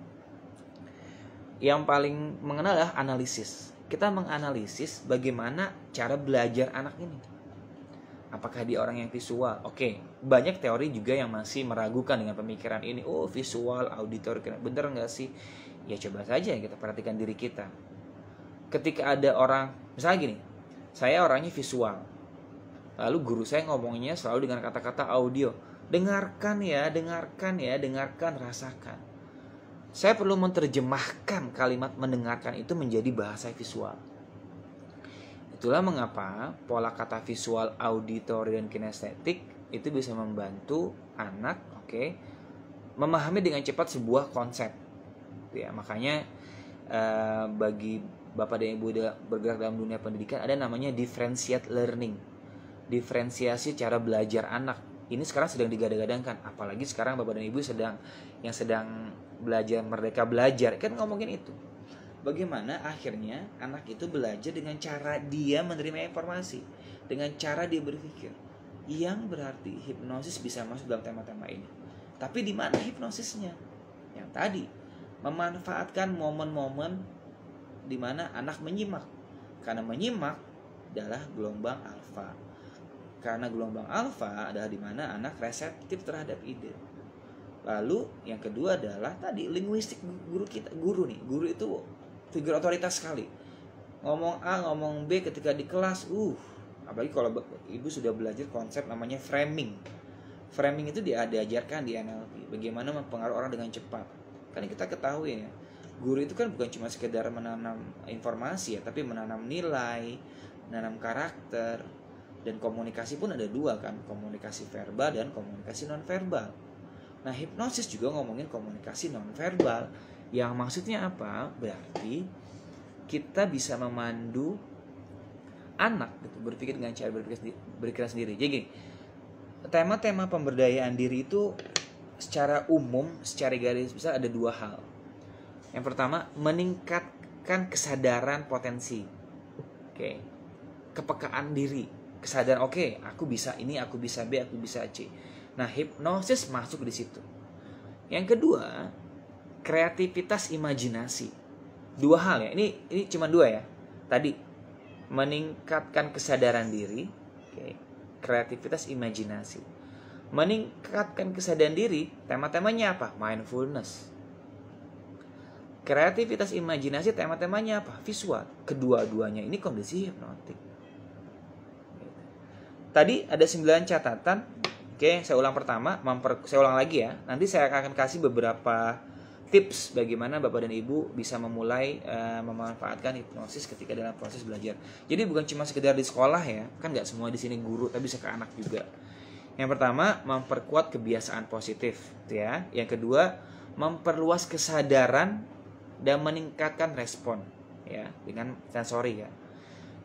Yang paling mengenal adalah analisis. Kita menganalisis bagaimana cara belajar anak ini. Apakah dia orang yang visual? Banyak teori juga yang masih meragukan dengan pemikiran ini. Oh, visual, auditor, bener nggak sih? Ya coba saja kita perhatikan diri kita. Ketika ada orang, misalnya gini, saya orangnya visual, lalu guru saya ngomongnya selalu dengan kata-kata audio. Dengarkan, rasakan. Saya perlu menerjemahkan kalimat mendengarkan itu menjadi bahasa visual. Itulah mengapa pola kata visual, auditori, dan kinestetik itu bisa membantu anak memahami dengan cepat sebuah konsep. Ya, makanya bagi Bapak dan Ibu bergerak dalam dunia pendidikan ada namanya differentiate learning. Diferensiasi cara belajar anak. Ini sekarang sedang digadang-gadangkan, apalagi sekarang Bapak dan Ibu sedang belajar Merdeka Belajar, kan ngomongin itu. Bagaimana akhirnya anak itu belajar dengan cara dia menerima informasi, dengan cara dia berpikir. Yang berarti hipnosis bisa masuk dalam tema-tema ini. Tapi di mana hipnosisnya? Yang tadi, memanfaatkan momen-momen di mana anak menyimak. Karena menyimak adalah gelombang alfa. Karena gelombang alfa adalah di mana anak reseptif terhadap ide. Lalu yang kedua adalah tadi linguistik guru itu figur otoritas sekali. Ngomong A, ngomong B ketika di kelas, apalagi kalau Ibu sudah belajar konsep namanya framing. Framing itu diajarkan di NLP, bagaimana mempengaruhi orang dengan cepat. Kan kita ketahui ya, guru itu kan bukan cuma sekedar menanam informasi ya, tapi menanam nilai, menanam karakter. Dan komunikasi pun ada 2 kan, komunikasi verbal dan komunikasi non-verbal. Nah, hipnosis juga ngomongin komunikasi non-verbal. Yang maksudnya apa? Berarti kita bisa memandu anak berpikir dengan cara berpikir sendiri. Jadi tema-tema pemberdayaan diri itu secara umum, secara garis besar ada 2 hal. Yang pertama, meningkatkan kesadaran potensi. kepekaan diri, kesadaran, oke, aku bisa ini, aku bisa B, aku bisa C. Nah, hipnosis masuk di situ. Yang kedua, kreativitas imajinasi. Dua hal ya. Ini cuma dua ya. Tadi meningkatkan kesadaran diri, kreativitas imajinasi. Meningkatkan kesadaran diri, tema-temanya apa? Mindfulness. Kreativitas imajinasi, tema-temanya apa? Visual. Kedua-duanya ini kondisi hipnotik. Tadi ada 9 catatan. Oke, saya ulang pertama, saya ulang lagi ya. Nanti saya akan kasih beberapa tips bagaimana Bapak dan Ibu bisa memulai memanfaatkan hipnosis ketika dalam proses belajar. Jadi bukan cuma sekedar di sekolah ya, kan nggak semua di sini guru, tapi bisa ke anak juga. Yang pertama, memperkuat kebiasaan positif, ya. Yang kedua, memperluas kesadaran dan meningkatkan respon, ya, dengan sensori ya.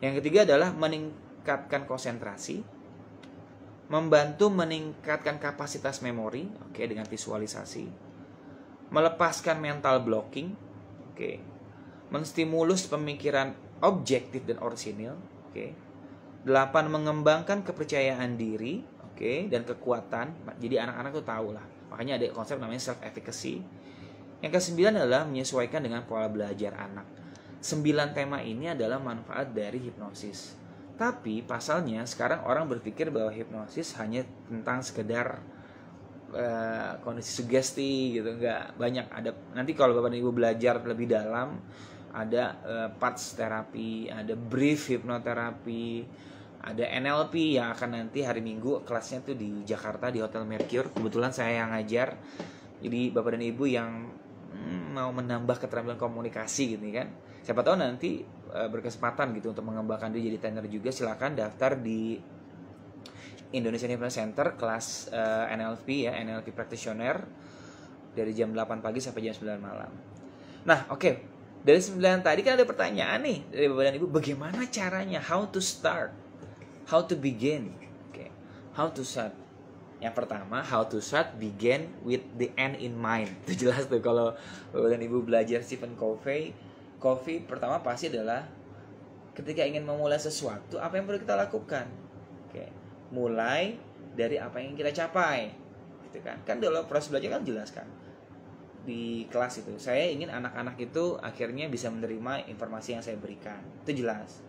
Yang ketiga adalah meningkatkan konsentrasi, membantu meningkatkan kapasitas memori, oke, dengan visualisasi. Melepaskan mental blocking, oke. Menstimulus pemikiran objektif dan orisinil, oke. 8, mengembangkan kepercayaan diri, oke, dan kekuatan. Jadi anak-anak tuh tahu lah. Makanya ada konsep namanya self efficacy. Yang ke-9 adalah menyesuaikan dengan pola belajar anak. 9 tema ini adalah manfaat dari hipnosis. Tapi pasalnya sekarang orang berpikir bahwa hipnosis hanya tentang sekedar kondisi sugesti gitu, nggak banyak. Ada nanti kalau Bapak dan Ibu belajar lebih dalam, ada PATS terapi, ada brief hipnoterapi, ada NLP yang akan nanti hari Minggu kelasnya tuh di Jakarta di Hotel Mercure. Kebetulan saya yang ngajar. Jadi Bapak dan Ibu yang mau menambah keterampilan komunikasi gitu kan, siapa tahu nanti berkesempatan gitu untuk mengembangkan diri jadi trainer juga, silakan daftar di Indonesian Hypnosis Center kelas NLP ya, NLP Practitioner dari jam 8 pagi sampai jam 9 malam. Nah, oke. Dari 9 tadi kan ada pertanyaan nih dari Bapak dan Ibu, bagaimana caranya, how to start, how to begin. Oke. How to start. Yang pertama, how to start, begin with the end in mind. Itu jelas tuh kalau Bapak dan Ibu belajar Stephen Covey, pertama pasti adalah ketika ingin memulai sesuatu, apa yang perlu kita lakukan? Oke. Mulai dari apa yang kita capai, gitu kan? Kan dalam proses belajar kan jelas kan di kelas itu. Saya ingin anak-anak itu akhirnya bisa menerima informasi yang saya berikan. Itu jelas.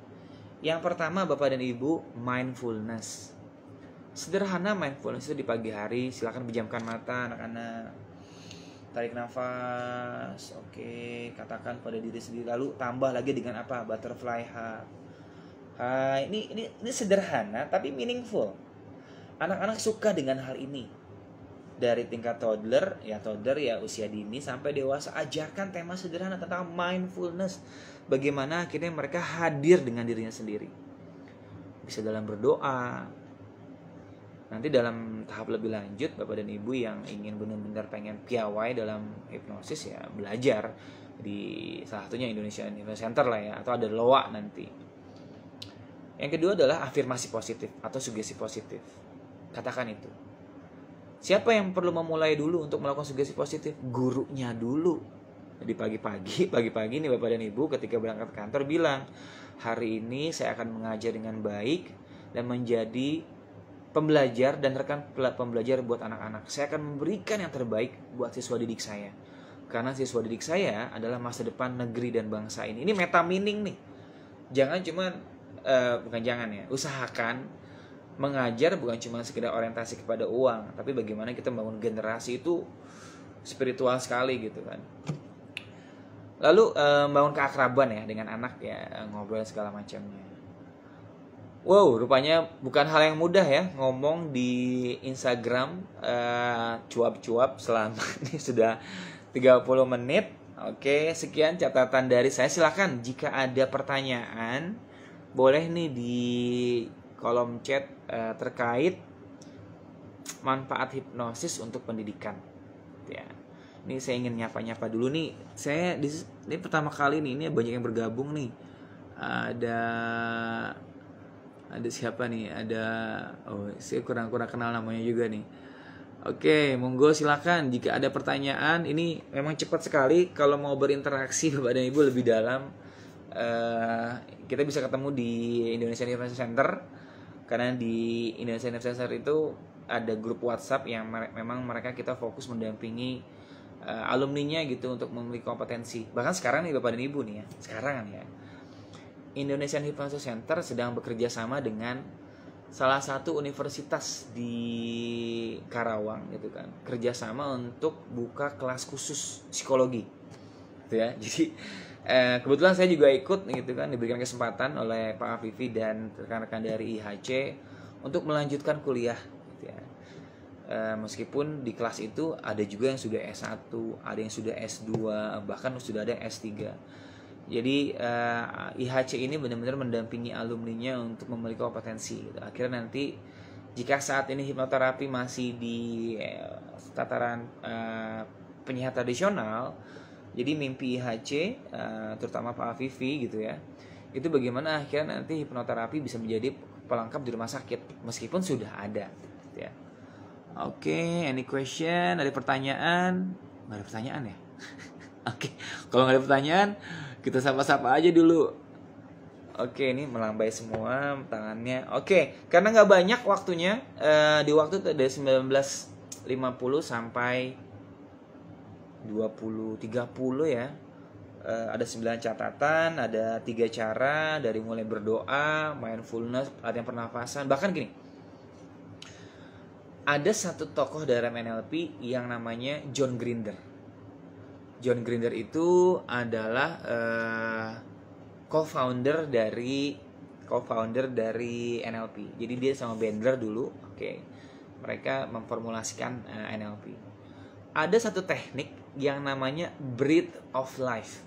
Yang pertama Bapak dan Ibu, mindfulness. Sederhana mindfulness itu di pagi hari, silakan pejamkan mata anak-anak. Tarik nafas, oke, katakan pada diri sendiri, lalu tambah lagi dengan apa? Butterfly hug. Hai, ini sederhana tapi meaningful. Anak-anak suka dengan hal ini. Dari tingkat toddler ya usia dini sampai dewasa, ajarkan tema sederhana tentang mindfulness. Bagaimana akhirnya mereka hadir dengan dirinya sendiri. Bisa dalam berdoa. Nanti dalam tahap lebih lanjut, Bapak dan Ibu yang ingin benar-benar pengen piawai dalam hipnosis ya belajar di salah satunya Indonesian Hypnosis Center lah ya, atau ada LOA nanti. Yang kedua adalah afirmasi positif atau sugesti positif. Katakan itu. Siapa yang perlu memulai dulu untuk melakukan sugesti positif? Gurunya dulu. Jadi pagi-pagi nih Bapak dan Ibu ketika berangkat ke kantor bilang, hari ini saya akan mengajar dengan baik dan menjadi pembelajar dan rekan pembelajar buat anak-anak. Saya akan memberikan yang terbaik buat siswa didik saya. Karena siswa didik saya adalah masa depan negeri dan bangsa ini. Ini meta meaning nih. Jangan cuma usahakan mengajar bukan cuma sekedar orientasi kepada uang, tapi bagaimana kita membangun generasi itu spiritual sekali gitu kan. Lalu membangun keakraban ya dengan anak ya, ngobrol segala macamnya. Wow, rupanya bukan hal yang mudah ya ngomong di Instagram cuap-cuap selama ini sudah 30 menit. Oke, sekian catatan dari saya. Silakan jika ada pertanyaan boleh nih di kolom chat terkait manfaat hipnosis untuk pendidikan. Ya. Ini saya ingin nyapa-nyapa dulu nih. Ini pertama kali nih, ini banyak yang bergabung nih. Ada siapa nih? Saya kurang kenal namanya juga nih. Oke, monggo silakan jika ada pertanyaan. Ini memang cepat sekali kalau mau berinteraksi Bapak dan Ibu lebih dalam. kita bisa ketemu di Indonesian Hypnosis Center, karena di Indonesian Hypnosis Center itu ada grup WhatsApp yang memang mereka kita fokus mendampingi alumninya gitu untuk memiliki kompetensi. Bahkan sekarang nih Bapak dan Ibu nih ya, sekarang kan ya, Indonesian Hypnosis Center sedang bekerja sama dengan salah satu universitas di Karawang gitu kan, kerjasama untuk buka kelas khusus psikologi gitu ya. Jadi kebetulan saya juga ikut gitu kan, diberikan kesempatan oleh Pak Afifi dan rekan-rekan dari IHC untuk melanjutkan kuliah gitu ya. Meskipun di kelas itu ada juga yang sudah S1, ada yang sudah S2, bahkan sudah ada yang S3. Jadi IHC ini benar-benar mendampingi alumninya untuk memiliki kompetensi gitu. Akhirnya nanti jika saat ini hipnoterapi masih di tataran penyiar tradisional, jadi mimpi IHC terutama Pak Afifi gitu ya, itu bagaimana akhirnya nanti hipnoterapi bisa menjadi pelengkap di rumah sakit meskipun sudah ada gitu ya. Oke, any question? Ada pertanyaan? Nggak ada pertanyaan ya? Oke, kalau nggak ada pertanyaan, kita sapa-sapa aja dulu. Oke, ini melambai semua tangannya. Oke, karena nggak banyak waktunya, di waktu dari 19.50 sampai 20.30 ya. Ada 9 catatan, ada 3 cara, dari mulai berdoa, mindfulness, latihan pernafasan, bahkan gini. Ada satu tokoh dalam NLP yang namanya John Grinder. John Grinder itu adalah co-founder dari NLP. Jadi dia sama Bandler dulu, mereka memformulasikan NLP. Ada satu teknik yang namanya Breath of Life.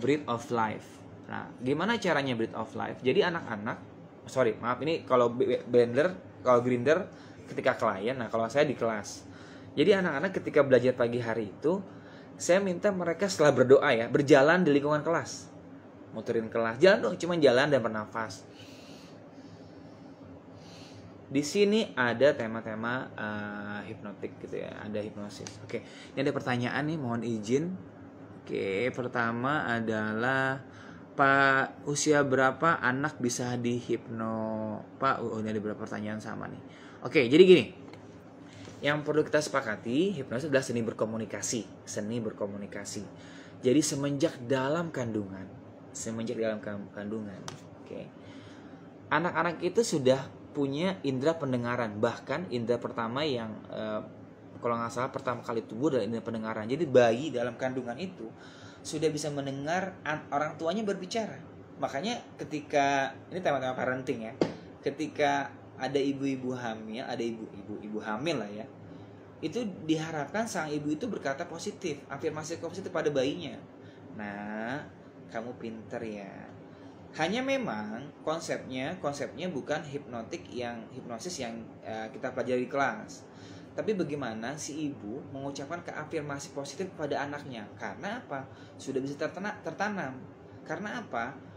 Breath of Life. Nah, gimana caranya Breath of Life? Jadi ini kalau Bandler, kalau Grinder ketika klien, nah kalau saya di kelas. Jadi anak-anak ketika belajar pagi hari itu, saya minta mereka setelah berdoa ya, berjalan di lingkungan kelas. Muterin kelas, jalan dong, cuma jalan dan bernafas. Di sini ada tema-tema hipnotik gitu ya, ada hipnosis. Oke, ini ada pertanyaan nih, mohon izin. Oke, pertama adalah Pak, usia berapa anak bisa dihipno? Pak, ini ada beberapa pertanyaan sama nih. Oke, jadi gini. Yang perlu kita sepakati, hipnosis adalah seni berkomunikasi. Jadi semenjak dalam kandungan, anak-anak itu sudah punya indera pendengaran, bahkan indera pertama yang kalau nggak salah pertama kali tumbuh adalah indera pendengaran. Jadi bayi dalam kandungan itu sudah bisa mendengar orang tuanya berbicara. Makanya ketika ini tema-tema parenting ya, ketika ada ibu-ibu hamil, ada ibu hamil lah ya, itu diharapkan sang ibu itu berkata positif, afirmasi positif pada bayinya. Nah, kamu pinter ya. Hanya memang konsepnya bukan hipnosis yang kita pelajari di kelas. Tapi bagaimana si ibu mengucapkan afirmasi positif pada anaknya? Karena apa? Sudah bisa tertanam. Karena apa?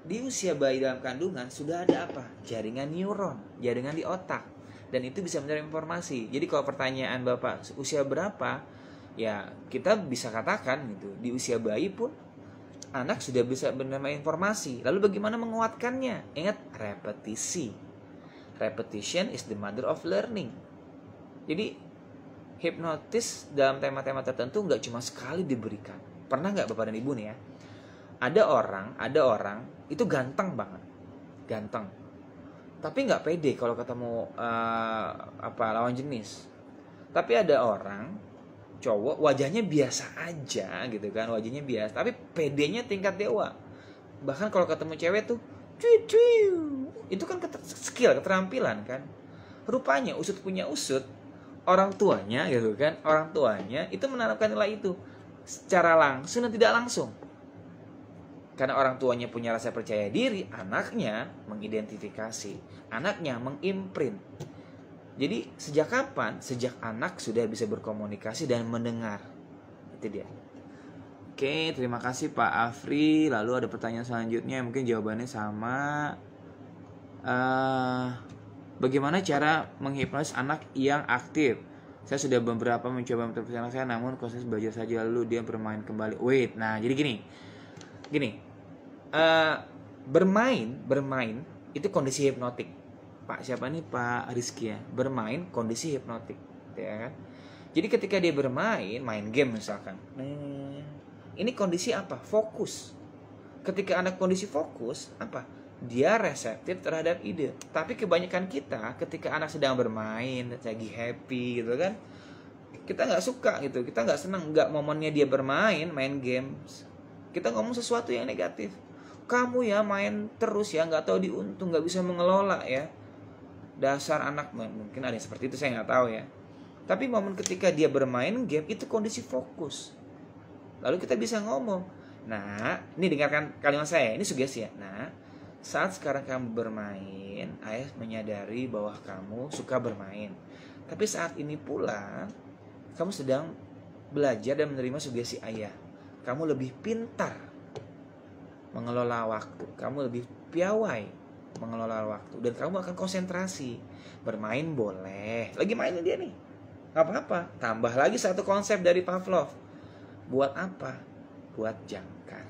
Di usia bayi dalam kandungan sudah ada apa? Jaringan neuron, jaringan di otak, dan itu bisa menerima informasi. Jadi kalau pertanyaan Bapak usia berapa, ya kita bisa katakan gitu, di usia bayi pun anak sudah bisa menerima informasi. Lalu bagaimana menguatkannya? Ingat, repetisi. Repetition is the mother of learning. Jadi hipnotis dalam tema-tema tertentu nggak cuma sekali diberikan. Pernah nggak Bapak dan Ibu nih ya? Ada orang itu ganteng banget, tapi nggak pede kalau ketemu lawan jenis. Tapi ada orang cowok wajahnya biasa aja gitu kan, wajahnya biasa, tapi pedenya tingkat dewa. Bahkan kalau ketemu cewek tuh, itu kan skill, keterampilan kan. Rupanya usut punya usut, orang tuanya gitu kan, orang tuanya itu menanamkan nilai itu secara langsung dan tidak langsung. Karena orang tuanya punya rasa percaya diri, anaknya mengidentifikasi, anaknya mengimprint. Jadi sejak kapan? Sejak anak sudah bisa berkomunikasi dan mendengar. Itu dia. Oke, terima kasih Pak Afri. Lalu ada pertanyaan selanjutnya, mungkin jawabannya sama. Bagaimana cara menghipnotis anak yang aktif? Saya sudah beberapa mencoba memperhatikan anak saya, namun proses belajar saja lalu dia bermain kembali. Wait, nah jadi gini. eh, bermain itu kondisi hipnotik. Pak siapa nih, Pak Rizky ya, bermain kondisi hipnotik, ya kan? Jadi ketika dia bermain, main game misalkan, ini kondisi apa? Fokus. Ketika anak kondisi fokus, apa? Dia reseptif terhadap ide. Tapi kebanyakan kita ketika anak sedang bermain, lagi happy gitu kan, kita nggak suka gitu, kita nggak senang, nggak momennya dia bermain, main games. Kita ngomong sesuatu yang negatif. Kamu ya main terus ya, nggak tahu diuntung, nggak bisa mengelola ya. Dasar anak, mungkin ada yang seperti itu, saya nggak tahu ya. Tapi momen ketika dia bermain game itu kondisi fokus. Lalu kita bisa ngomong, nah, ini dengarkan kalimat saya, ini sugesti ya. Nah, saat sekarang kamu bermain, ayah menyadari bahwa kamu suka bermain. Tapi saat ini pula kamu sedang belajar dan menerima sugesti ayah. Kamu lebih pintar mengelola waktu, kamu lebih piawai mengelola waktu, dan kamu akan konsentrasi. Bermain boleh, lagi mainin dia nih, gak apa-apa. Tambah lagi satu konsep dari Pavlov. Buat apa? Buat jangkar.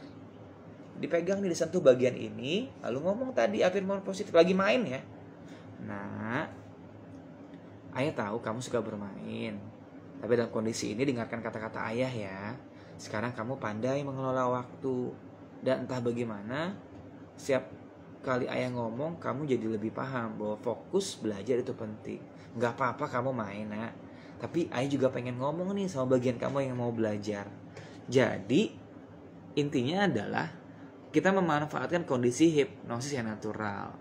Dipegang nih, disentuh bagian ini, lalu ngomong tadi afirmasi positif, lagi main ya. Nah, ayah tahu kamu suka bermain, tapi dalam kondisi ini dengarkan kata-kata ayah ya. Sekarang kamu pandai mengelola waktu, dan entah bagaimana setiap kali ayah ngomong, kamu jadi lebih paham bahwa fokus belajar itu penting. Gak apa-apa kamu main nak, tapi ayah juga pengen ngomong nih sama bagian kamu yang mau belajar. Jadi intinya adalah kita memanfaatkan kondisi hipnosis yang natural.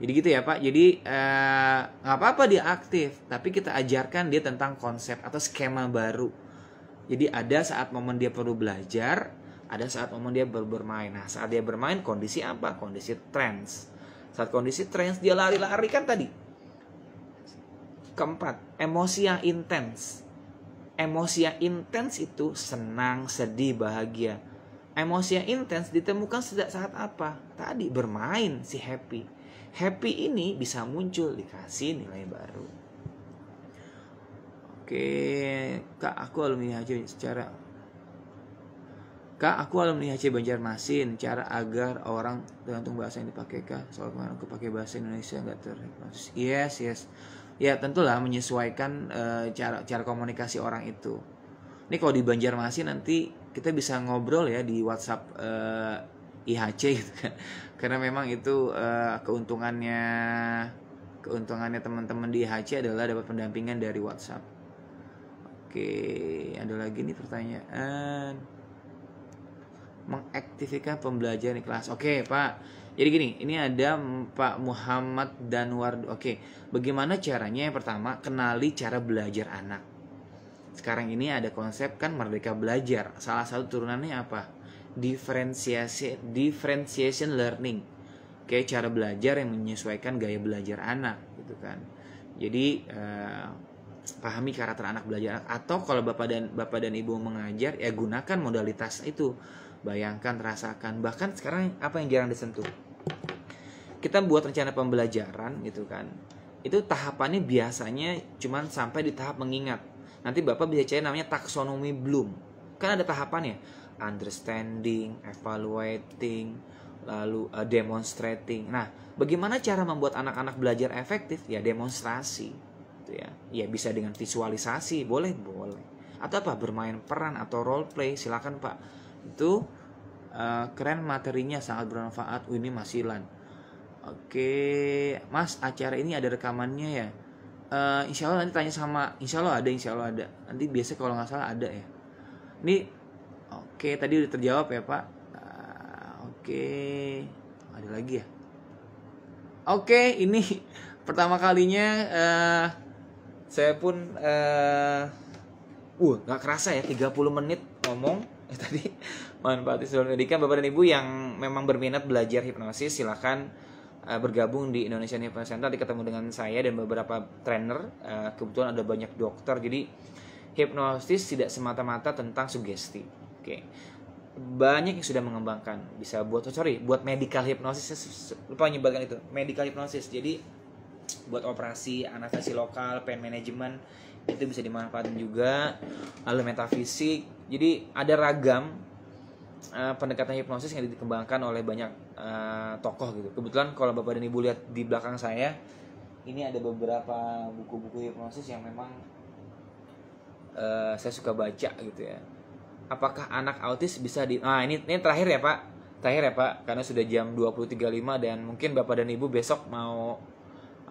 Jadi gitu ya Pak. Jadi gak apa-apa dia aktif, tapi kita ajarkan dia tentang konsep atau skema baru. Jadi ada saat momen dia perlu belajar, ada saat momen dia bermain. Nah, saat dia bermain kondisi apa? Kondisi trance. Saat kondisi trance dia lari-lari kan tadi. Keempat, emosi yang intens. Emosi yang intens itu senang, sedih, bahagia. Emosi yang intens ditemukan saat apa? Tadi bermain si happy. Happy ini bisa muncul dikasih nilai baru. Oke, Kak, aku alumni HC Banjarmasin. Cara agar orang tergantung bahasa yang dipakai Kak. Soal kemarin aku pakai bahasa Indonesia nggak terhipnotis. Yes. Ya tentulah menyesuaikan cara komunikasi orang itu. Ini kalau di Banjarmasin nanti kita bisa ngobrol ya di WhatsApp IHC gitu kan. Karena memang itu keuntungannya teman-teman di IHC adalah dapat pendampingan dari WhatsApp. Oke, ada lagi nih pertanyaan. Mengaktifkan pembelajaran di kelas. Oke Pak, jadi gini, ini ada Pak Muhammad Danwar. Oke, bagaimana caranya? Yang pertama, kenali cara belajar anak. Sekarang ini ada konsep kan Merdeka Belajar. Salah satu turunannya apa? Differentiation learning. Oke, cara belajar yang menyesuaikan gaya belajar anak gitu kan. Jadi pahami karakter anak belajar anak. Atau kalau bapak dan ibu mengajar, ya gunakan modalitas itu. Bayangkan, rasakan. Bahkan sekarang apa yang jarang disentuh? Kita buat rencana pembelajaran gitu kan. Itu tahapannya biasanya cuma sampai di tahap mengingat. Nanti Bapak bisa cari namanya taksonomi Bloom. Kan ada tahapannya. Understanding, evaluating, lalu demonstrating. Nah, bagaimana cara membuat anak-anak belajar efektif? Ya demonstrasi. Gitu ya. Ya bisa dengan visualisasi, boleh. Atau apa? Bermain peran atau role play, silakan Pak. Itu keren, materinya sangat bermanfaat. Ini masilan. Oke, Mas, acara ini ada rekamannya ya? Insya Allah nanti tanya sama, Insya Allah ada. Nanti biasa kalau nggak salah ada ya. Ini oke, tadi udah terjawab ya Pak. Oke, ada lagi ya? Oke, ini pertama kalinya saya pun nggak kerasa ya 30 menit ngomong. Tadi manfaati sebelum pendidikan. Bapak dan Ibu yang memang berminat belajar hipnosis, silakan bergabung di Indonesian Hypnosis Center. Nanti ketemu dengan saya dan beberapa trainer. Kebetulan ada banyak dokter. Jadi hipnosis tidak semata-mata tentang sugesti. Oke. Banyak yang sudah mengembangkan. Bisa buat medical hipnosis. Lupa menyebarkan itu. Medical hipnosis. Jadi buat operasi anestesi lokal, pain management, itu bisa dimanfaatkan juga. Lalu metafisik. Jadi ada ragam pendekatan hipnosis yang dikembangkan oleh banyak tokoh gitu. Kebetulan kalau Bapak dan Ibu lihat di belakang saya, ini ada beberapa buku-buku hipnosis yang memang saya suka baca gitu ya. Apakah anak autis bisa ini terakhir ya Pak. Terakhir ya Pak, karena sudah jam 20.35 dan mungkin Bapak dan Ibu besok mau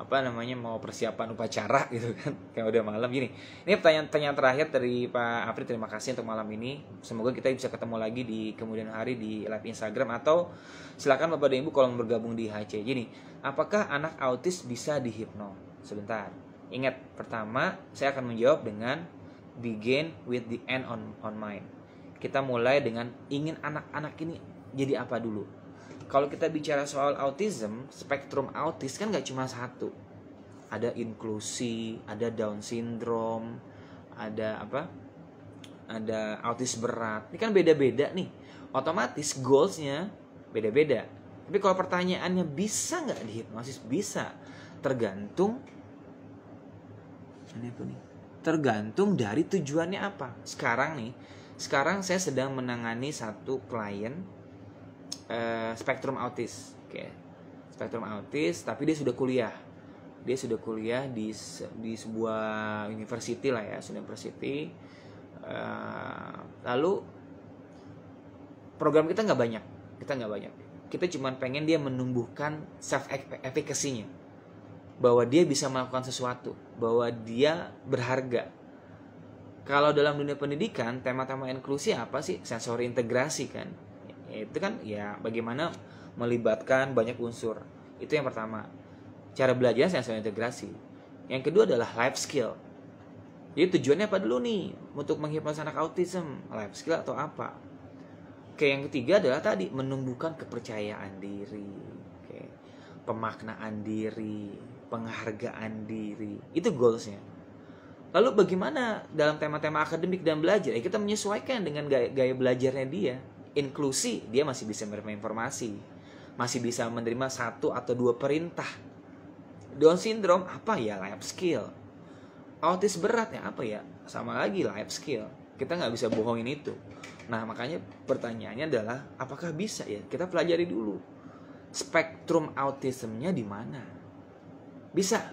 mau persiapan upacara gitu kan, kayak udah malam gini. Ini pertanyaan terakhir dari Pak Apri. Terima kasih untuk malam ini. Semoga kita bisa ketemu lagi di kemudian hari di live Instagram, atau silakan Bapak dan Ibu kalau mau bergabung di HC. Gini, apakah anak autis bisa dihipno? Sebentar. Ingat, pertama saya akan menjawab dengan begin with the end on mind. Kita mulai dengan ingin anak-anak ini jadi apa dulu. Kalau kita bicara soal autism, spektrum autis kan gak cuma satu. Ada inklusi, ada Down syndrome, ada ada autis berat. Ini kan beda-beda nih. Otomatis goalsnya beda-beda. Tapi kalau pertanyaannya bisa gak dihipnosis? Bisa. Tergantung tergantung dari tujuannya apa. Sekarang saya sedang menangani satu klien spektrum autis, spektrum autis, tapi dia sudah kuliah. Dia sudah kuliah di sebuah university lah ya, university. Lalu program kita nggak banyak. Kita cuma pengen dia menumbuhkan self efficacy-nya, bahwa dia bisa melakukan sesuatu, bahwa dia berharga. Kalau dalam dunia pendidikan, tema-tema inklusi apa sih? Sensori integrasi kan. Itu kan ya bagaimana melibatkan banyak unsur. Itu yang pertama. Cara belajar sensori integrasi. Yang kedua adalah life skill. Jadi tujuannya apa dulu nih untuk menghipnosis anak autism? Life skill atau apa? Oke, yang ketiga adalah tadi menumbuhkan kepercayaan diri, pemaknaan diri, penghargaan diri. Itu goalsnya. Lalu bagaimana dalam tema-tema akademik dan belajar? Kita menyesuaikan dengan gaya belajarnya dia. Inklusi, dia masih bisa menerima informasi, masih bisa menerima 1 atau 2 perintah. Down syndrome apa ya? Life skill. Autis berat ya apa ya? Sama lagi life skill. Kita nggak bisa bohongin itu. Nah makanya pertanyaannya adalah apakah bisa ya? Kita pelajari dulu spektrum autismnya di mana. Bisa.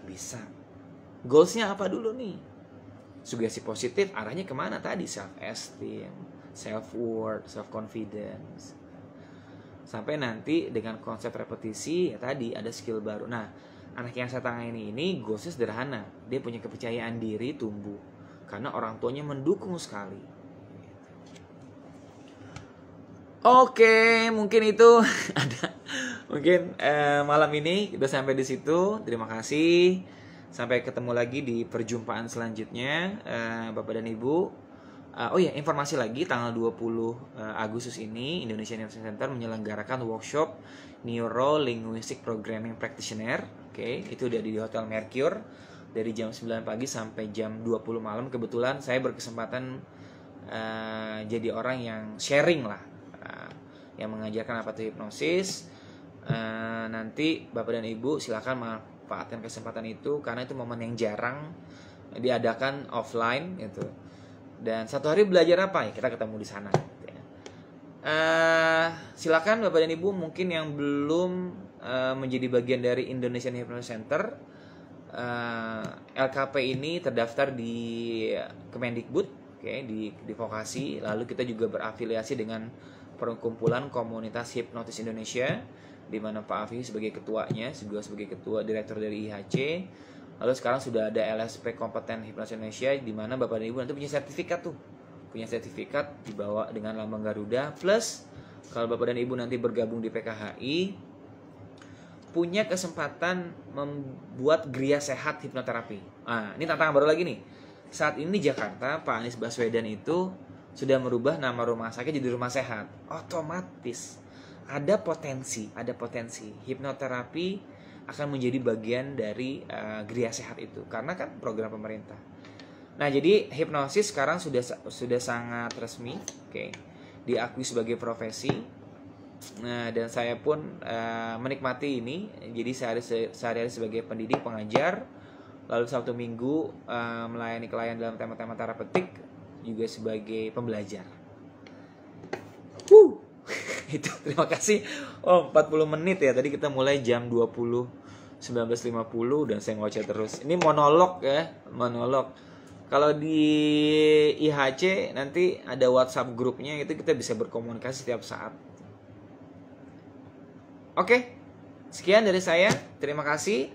Goalsnya apa dulu nih? Sugesti positif arahnya kemana tadi? Self esteem, self worth, self confidence. Sampai nanti dengan konsep repetisi ya tadi ada skill baru. Nah, anak yang saya tangani ini goalsnya sederhana. Dia punya kepercayaan diri tumbuh karena orang tuanya mendukung sekali. Oke, mungkin itu ada. Mungkin malam ini udah sampai di situ. Terima kasih. Sampai ketemu lagi di perjumpaan selanjutnya, Bapak dan Ibu. Informasi lagi, tanggal 20 Agustus ini Indonesia Neuroscience Center menyelenggarakan workshop Neuro Linguistic Programming Practitioner. Itu udah di Hotel Mercure dari jam 9 pagi sampai jam 20 malam. Kebetulan saya berkesempatan jadi orang yang sharing lah, yang mengajarkan apa itu hipnosis. Nanti Bapak dan Ibu silakan manfaatkan kesempatan itu karena itu momen yang jarang diadakan offline gitu. Dan satu hari belajar apa ya, kita ketemu di sana gitu ya. Silakan Bapak dan Ibu mungkin yang belum menjadi bagian dari Indonesian Hypnosis Center. LKP ini terdaftar di Kemendikbud, di vokasi. Lalu kita juga berafiliasi dengan perkumpulan komunitas hipnotis Indonesia, di mana Pak Afi sebagai ketuanya, juga sebagai ketua direktur dari IHC. Lalu sekarang sudah ada LSP kompeten hipnosis Indonesia, di mana Bapak dan Ibu nanti punya sertifikat dibawa dengan lambang Garuda. Plus kalau Bapak dan Ibu nanti bergabung di PKHI, punya kesempatan membuat Gria Sehat Hipnoterapi. Ini tantangan baru lagi nih. Saat ini di Jakarta, Pak Anies Baswedan itu sudah merubah nama rumah sakit jadi rumah sehat. Otomatis ada potensi hipnoterapi akan menjadi bagian dari Gria Sehat itu, karena kan program pemerintah. Nah, jadi hipnosis sekarang sudah sangat resmi, diakui sebagai profesi. Nah, dan saya pun menikmati ini. Jadi sehari-hari sebagai pendidik, pengajar, lalu Sabtu Minggu melayani klien dalam tema-tema terapeutik, juga sebagai pembelajar. Itu terima kasih. Oh, 40 menit ya. Tadi kita mulai jam 19.50 dan saya ngoceh terus. Ini monolog ya, monolog. Kalau di IHC nanti ada WhatsApp grupnya, itu kita bisa berkomunikasi setiap saat. Oke, sekian dari saya. Terima kasih.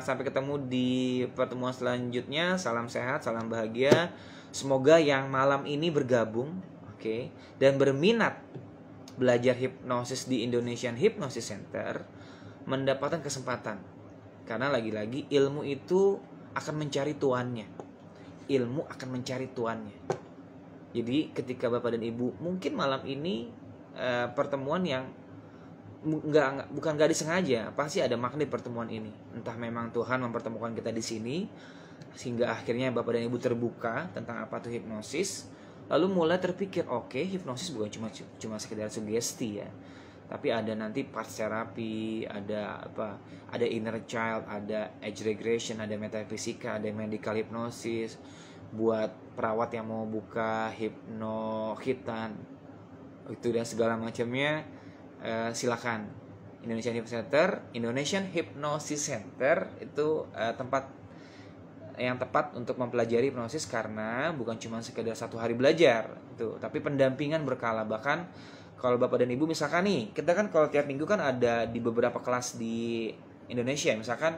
Sampai ketemu di pertemuan selanjutnya. Salam sehat, salam bahagia. Semoga yang malam ini bergabung, oke, dan berminat belajar hipnosis di Indonesian Hypnosis Center mendapatkan kesempatan. Karena lagi-lagi ilmu itu akan mencari tuannya. Ilmu akan mencari tuannya. Jadi ketika Bapak dan Ibu mungkin malam ini pertemuan yang bukan gak disengaja, pasti ada makna di pertemuan ini. Entah memang Tuhan mempertemukan kita di sini sehingga akhirnya Bapak dan Ibu terbuka tentang apa itu hipnosis, lalu mulai terpikir, oke, hipnosis bukan cuma sekedar sugesti ya, tapi ada nanti parts terapi, ada apa, ada inner child, ada age regression, ada metafisika, ada medical hypnosis, buat perawat yang mau buka hipnohitan itu dan segala macamnya. Silakan Indonesian Hypnosis Center itu tempat yang tepat untuk mempelajari hipnosis, karena bukan cuma sekedar 1 hari belajar itu, tapi pendampingan berkala. Bahkan kalau Bapak dan Ibu misalkan nih, kita kan kalau tiap minggu kan ada di beberapa kelas di Indonesia, misalkan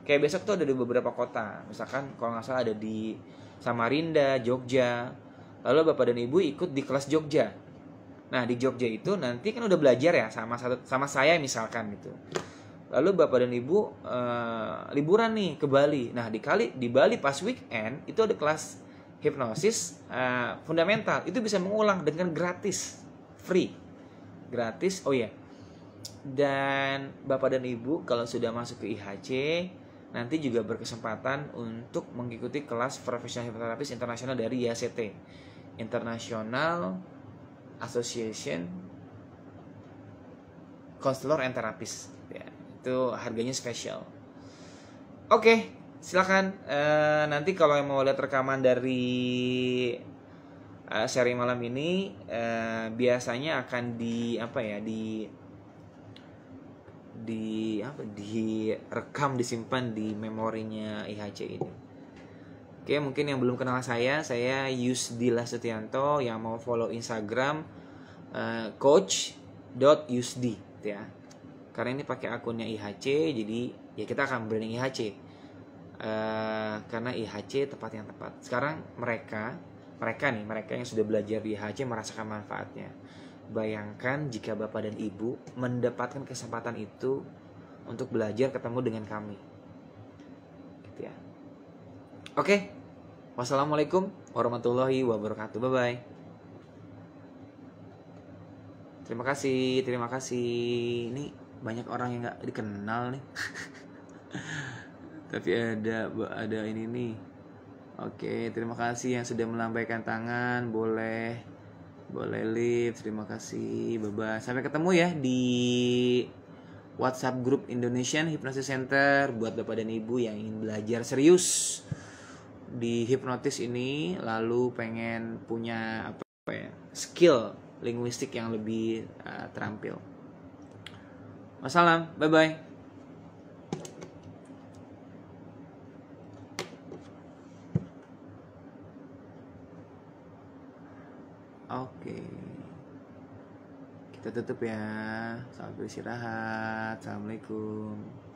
kayak besok tuh ada di beberapa kota, misalkan kalau nggak salah ada di Samarinda, Jogja, lalu Bapak dan Ibu ikut di kelas Jogja. Nah di Jogja itu nanti kan udah belajar ya sama saya misalkan gitu. Lalu Bapak dan Ibu liburan nih ke Bali. Nah di Bali pas weekend itu ada kelas hipnosis fundamental. Itu bisa mengulang dengan gratis, free, gratis. Oh iya. Dan Bapak dan Ibu kalau sudah masuk ke IHC nanti juga berkesempatan untuk mengikuti kelas Professional Hypnotherapist Internasional dari IACT, International Association Counselor and Therapist ya, itu harganya spesial. Oke, silakan nanti kalau yang mau lihat rekaman dari sharing malam ini biasanya akan direkam, disimpan di memorinya IHC ini. Oke, mungkin yang belum kenal saya Yusdillah Setianto. Yang mau follow Instagram coach.yusdi ya. Karena ini pakai akunnya IHC, jadi ya kita akan branding IHC. Karena IHC tempat yang tepat. Sekarang mereka yang sudah belajar di IHC merasakan manfaatnya. Bayangkan jika Bapak dan Ibu mendapatkan kesempatan itu untuk belajar ketemu dengan kami. Gitu ya. Oke. Wassalamualaikum warahmatullahi wabarakatuh. Bye-bye. Terima kasih. Ini banyak orang yang gak dikenal nih. Tapi ada ini nih. Oke, terima kasih yang sudah melambaikan tangan. Boleh leave. Terima kasih. Bye-bye. Sampai ketemu ya di WhatsApp group Indonesian Hypnosis Center buat Bapak dan Ibu yang ingin belajar serius di hipnotis ini, lalu pengen punya skill linguistik yang lebih terampil. Wassalam, bye bye. Oke, kita tutup ya. Selamat beristirahat. Assalamualaikum.